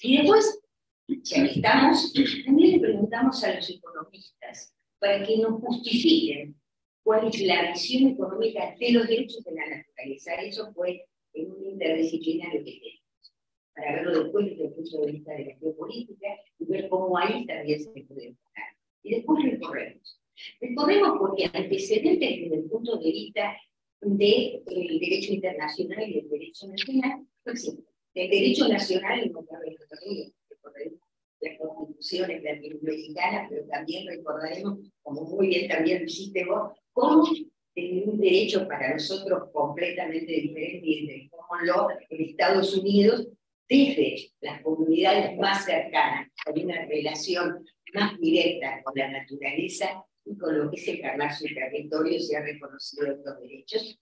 Y después, ya que estamos, también le preguntamos a los economistas para que nos justifiquen cuál es la visión económica de los derechos de la naturaleza. Eso fue en un interdisciplinario que tenemos, para verlo después desde el punto de vista de la geopolítica y ver cómo ahí también se puede enfocar. Y después recorremos. Recorremos porque antecedentes desde el punto de vista del derecho internacional y del derecho nacional, pues sí, el derecho nacional no cabe recorrido, recorremos las constituciones latinoamericanas, pero también recordaremos, como muy bien también lo hiciste vos, cómo tener un derecho para nosotros completamente diferente y de cómo lo en Estados Unidos, desde las comunidades más cercanas, con una relación más directa con la naturaleza y con lo que es encarnar su territorio, se ha reconocido estos derechos.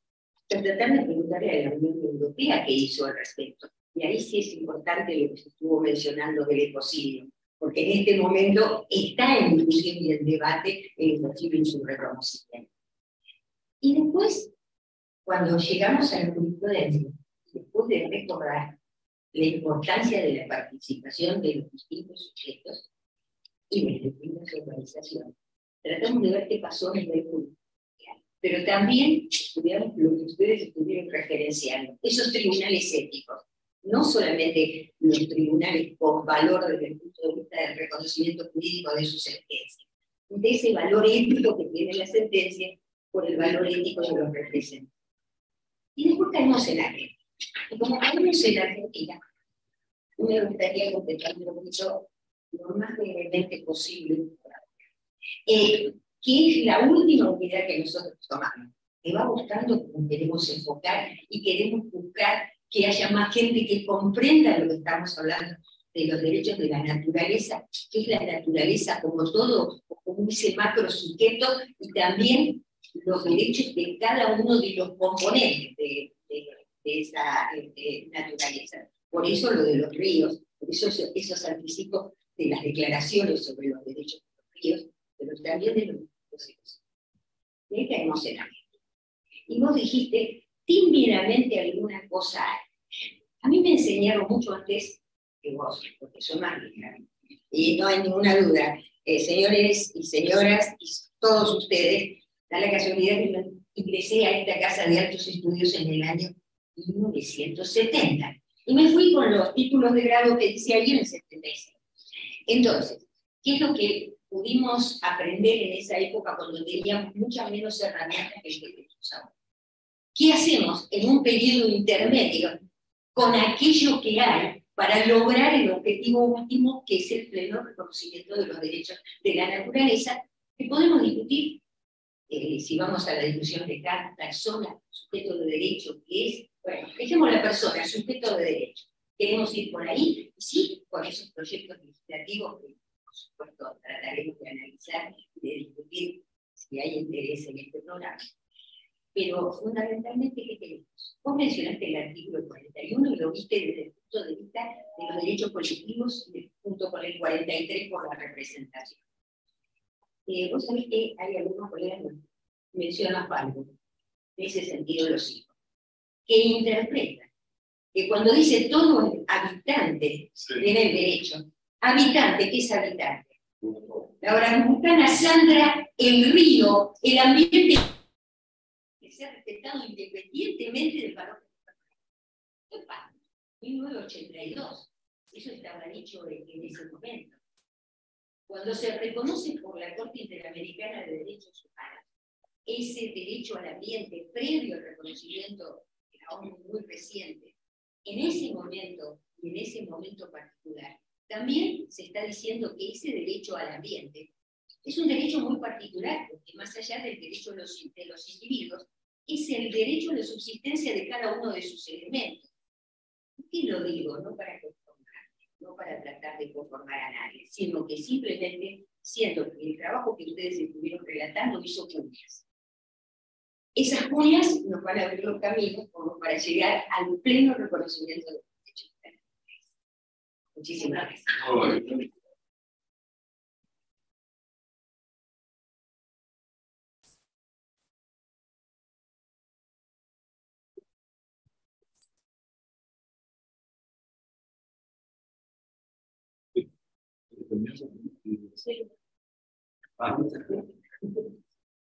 Pero tratar de preguntarle a la Unión Europea qué hizo al respecto. Y ahí sí es importante lo que se estuvo mencionando del ecocidio, porque en este momento está en discusión y en debate el ecocidio y su reconocimiento. Y después, cuando llegamos a la jurisprudencia, después de recordar la importancia de la participación de los distintos sujetos y de las distintas organizaciones, tratamos de ver qué pasó a nivel judicial. Pero también estudiamos lo que ustedes estuvieron referenciando, esos tribunales éticos, no solamente los tribunales con valor desde el punto de vista del reconocimiento jurídico de su sentencia, de ese valor ético que tiene la sentencia por el valor ético que los representa. Y después caemos en Argentina. Y como caemos en Argentina, me gustaría contestarlo un poquito lo más brevemente posible, que es la última unidad que nosotros tomamos, que va buscando como queremos enfocar y queremos buscar que haya más gente que comprenda lo que estamos hablando de los derechos de la naturaleza, que es la naturaleza como todo, como ese macro sujeto, y también los derechos de cada uno de los componentes de esa naturaleza. Por eso lo de los ríos, por eso esos anticipos de las declaraciones sobre los derechos de los ríos, pero también de los ríos. Y ahí caemos en algo. Y vos dijiste, tímidamente alguna cosa hay. A mí me enseñaron mucho antes que vos, porque soy más vieja. Y no hay ninguna duda, señores y señoras, y todos ustedes, da la casualidad que yo ingresé a esta casa de altos estudios en el año 1970. Y me fui con los títulos de grado que decía ahí en el 76. Entonces, ¿qué es lo que pudimos aprender en esa época cuando teníamos muchas menos herramientas que lo que tenemos ahora? ¿Qué hacemos en un periodo intermedio con aquello que hay para lograr el objetivo último, que es el pleno reconocimiento de los derechos de la naturaleza, que podemos discutir? Si vamos a la discusión de cada persona, sujeto de derecho, que es, bueno, dejemos la persona, sujeto de derecho. Queremos ir por ahí, sí, con esos proyectos legislativos que, por supuesto, trataremos de analizar y de discutir si hay interés en este programa. Pero fundamentalmente, ¿qué queremos? Vos mencionaste el artículo 41 y lo viste desde el punto de vista de los derechos colectivos, junto con el 43 por la representación. Vos sabés que hay algunos colegas que mencionan algo, en ese sentido los hijos, que interpretan que cuando dice todo habitante tiene el derecho. Habitante, ¿qué es habitante? La orangutana Sandra, el río, el ambiente ser respetado independientemente del valor que está pagando. ¿Qué pasa? 1982. Eso estaba dicho en ese momento. Cuando se reconoce por la Corte Interamericana de Derechos Humanos ese derecho al ambiente previo al reconocimiento de la ONU muy reciente, en ese momento y en ese momento particular, también se está diciendo que ese derecho al ambiente es un derecho muy particular, porque más allá del derecho de los individuos, es el derecho a la subsistencia de cada uno de sus elementos. ¿Por qué lo digo? No para conformar, no para tratar de conformar a nadie, sino que simplemente siento que el trabajo que ustedes estuvieron relatando hizo cuñas. Esas cuñas nos van a abrir los caminos como para llegar al pleno reconocimiento de los derechos de la naturaleza. Muchísimas gracias.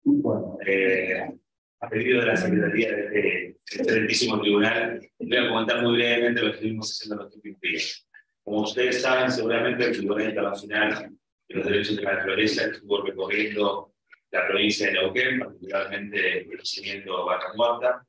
Bueno, a pedido de la Secretaría del Excelentísimo Tribunal, voy a comentar muy brevemente lo que estuvimos haciendo en los últimos días. Como ustedes saben, seguramente el Tribunal Internacional de los Derechos de la Naturaleza estuvo recorriendo la provincia de Neuquén, particularmente el yacimiento Vaca Muerta,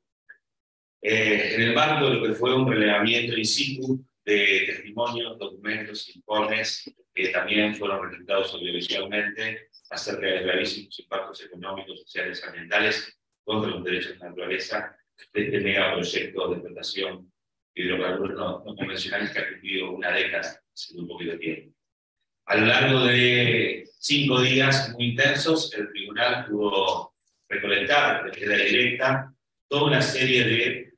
en el marco de lo que fue un relevamiento in situ de testimonios, documentos, informes que también fueron presentados audiovisualmente acerca de los gravísimos impactos económicos, sociales y ambientales contra los derechos de la naturaleza de este megaproyecto de explotación de hidrocarburos no convencionales que ha cumplido una década, hace muy poquito tiempo. A lo largo de 5 días muy intensos, el tribunal pudo recolectar de manera directa toda una serie de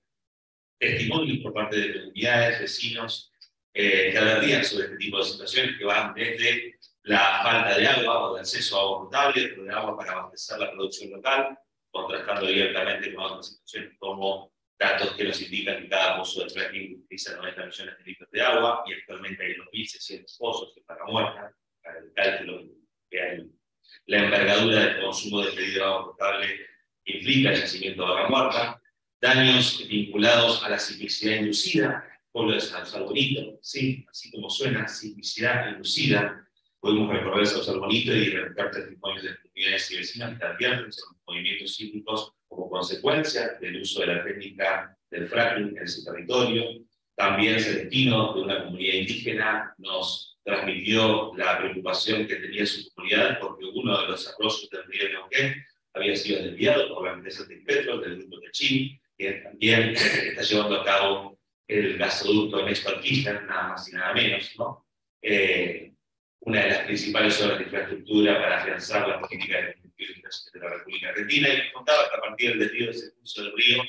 testimonios por parte de comunidades, vecinos, que advertían sobre este tipo de situaciones que van desde la falta de agua o de acceso a agua potable, o de agua para abastecer la producción local, contrastando directamente con otras situaciones como datos que nos indican que cada pozo de fracking utiliza 90 millones de litros de agua y actualmente hay 2.600 pozos en Vaca Muerta, para el cálculo que hay. La envergadura del consumo de pedido de agua potable implica el yacimiento de Vaca Muerta, daños vinculados a la sismicidad inducida, pueblo de Sausal Bonito, sí, así como suena, sismicidad inducida. Pudimos recorrer Sausal Bonito y recoger testimonios de comunidades y vecinas que advierten sobre los movimientos sísmicos como consecuencia del uso de la técnica del fracking en ese territorio. También Celestino, de una comunidad indígena, nos transmitió la preocupación que tenía su comunidad porque uno de los arroyos del río Neuquén había sido desviado por la empresa de Petro, del grupo de Chile, que también está llevando a cabo el gasoducto Néstor Kirchner, nada más y nada menos, ¿no? Una de las principales obras de infraestructura para afianzar la política de combustibles de la República Argentina, y nos contaba que a partir del desvío de ese curso del río,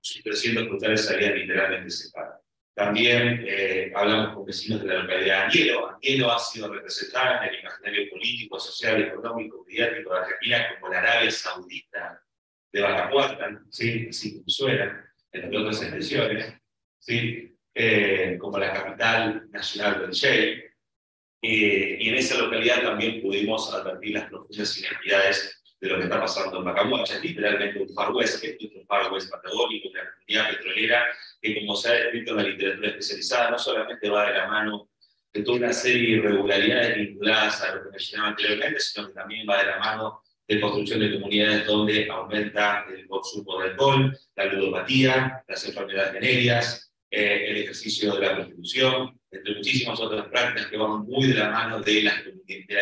sus 300 frutales salían literalmente separados. También hablamos con vecinos de la localidad de Anguelo. Anguelo ha sido representada en el imaginario político, social, económico, mediático de Argentina como la Arabia Saudita de Vaca Muerta, ¿sí? Así como suena, entre otras expresiones, ¿sí? Como la capital nacional del Sheikh. Y en esa localidad también pudimos advertir las profundas inequidades de lo que está pasando en Vaca Muerta. Es literalmente un Far West, que es un Far West patagónico, una comunidad petrolera que, como se ha descrito en la literatura especializada, no solamente va de la mano de toda una serie de irregularidades vinculadas a lo que mencionaba anteriormente, sino que también va de la mano de construcción de comunidades donde aumenta el consumo de alcohol, la ludopatía, las enfermedades venéreas, el ejercicio de la prostitución, entre muchísimas otras prácticas que van muy de la mano de la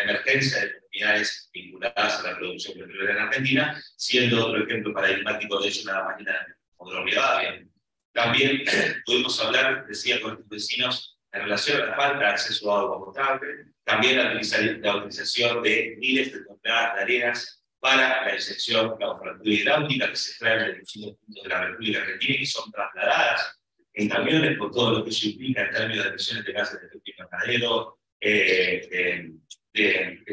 emergencia de comunidades vinculadas a la producción petrolera en Argentina, siendo otro ejemplo paradigmático de ello nada más que nada como Rivadavia. También pudimos hablar, decía, con estos vecinos en relación a la falta de acceso a agua potable, también la utilización de miles de toneladas de arenas para la inyección de la fractura hidráulica que se extraen de distintos puntos de la República Argentina y que son trasladadas en camiones por todo lo que eso implica en términos de emisiones de gases de efecto invernadero, de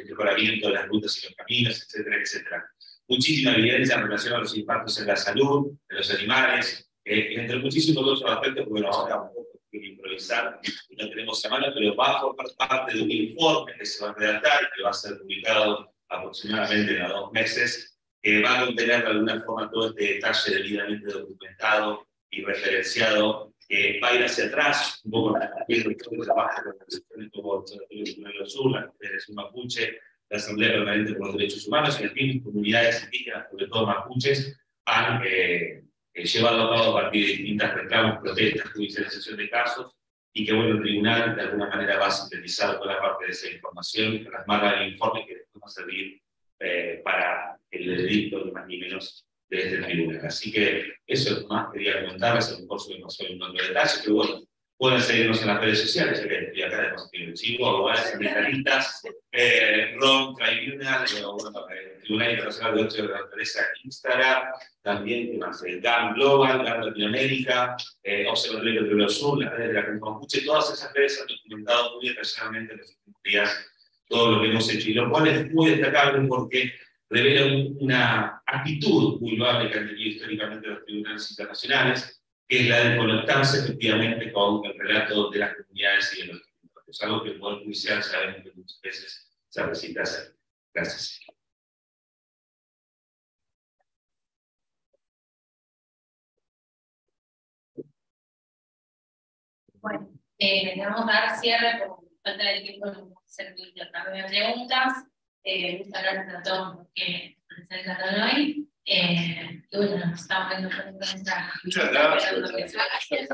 mejoramiento de las rutas y los caminos, etcétera, etcétera. Muchísima evidencia en relación a los impactos en la salud, en los animales, entre muchísimos otros aspectos, porque nos ahora un poco que improvisar y no tenemos a mano, pero va a formar parte de un informe que se va a redactar y que va a ser publicado aproximadamente en 2 meses, va a contener de alguna forma todo este detalle debidamente documentado y referenciado, va a ir hacia atrás, un poco el trabajo con organizaciones como el Sur, la Federación Mapuche, la Asamblea Permanente por los Derechos Humanos, y en fin, comunidades indígenas, sobre todo mapuches, han llevado a cabo a partir de distintas reclamos, protestas, judicialización de casos, y que bueno, el tribunal de alguna manera va a sintetizar toda la parte de esa información y plasmarla en el informe que después va a servir para el veredicto, ni más ni menos, de este tribunal. Así que eso es lo más que quería comentarles, a lo mejor se me pasó en otro detalle, pero bueno, pueden seguirnos en las redes sociales, ya que estoy acá de Constitución Chivo, abogados sindicalistas, ROM, Tribunal, Tribunal Internacional de Derechos de la Naturaleza en Instagram, también, ¿qué más? GAM Global, GAM Latinoamérica, Observatorio de Río Sur, las redes de la Región Mapuche, todas esas redes han documentado muy detalladamente en los últimos días todo lo que hemos hecho, y lo cual es muy destacable porque revela una actitud muy loable que han tenido históricamente los tribunales internacionales, que es la de conectarse efectivamente con el relato de las comunidades y de los territorios, algo que el Poder Judicial sabemos que muchas veces se necesita hacer. Gracias. Bueno, le vamos a dar cierre por falta de tiempo, no vamos a hacer un intercambio de preguntas. Muchas gracias a todos los que presentaron hoy. Y bueno, nos estamos viendo con nuestra. Muchas gracias.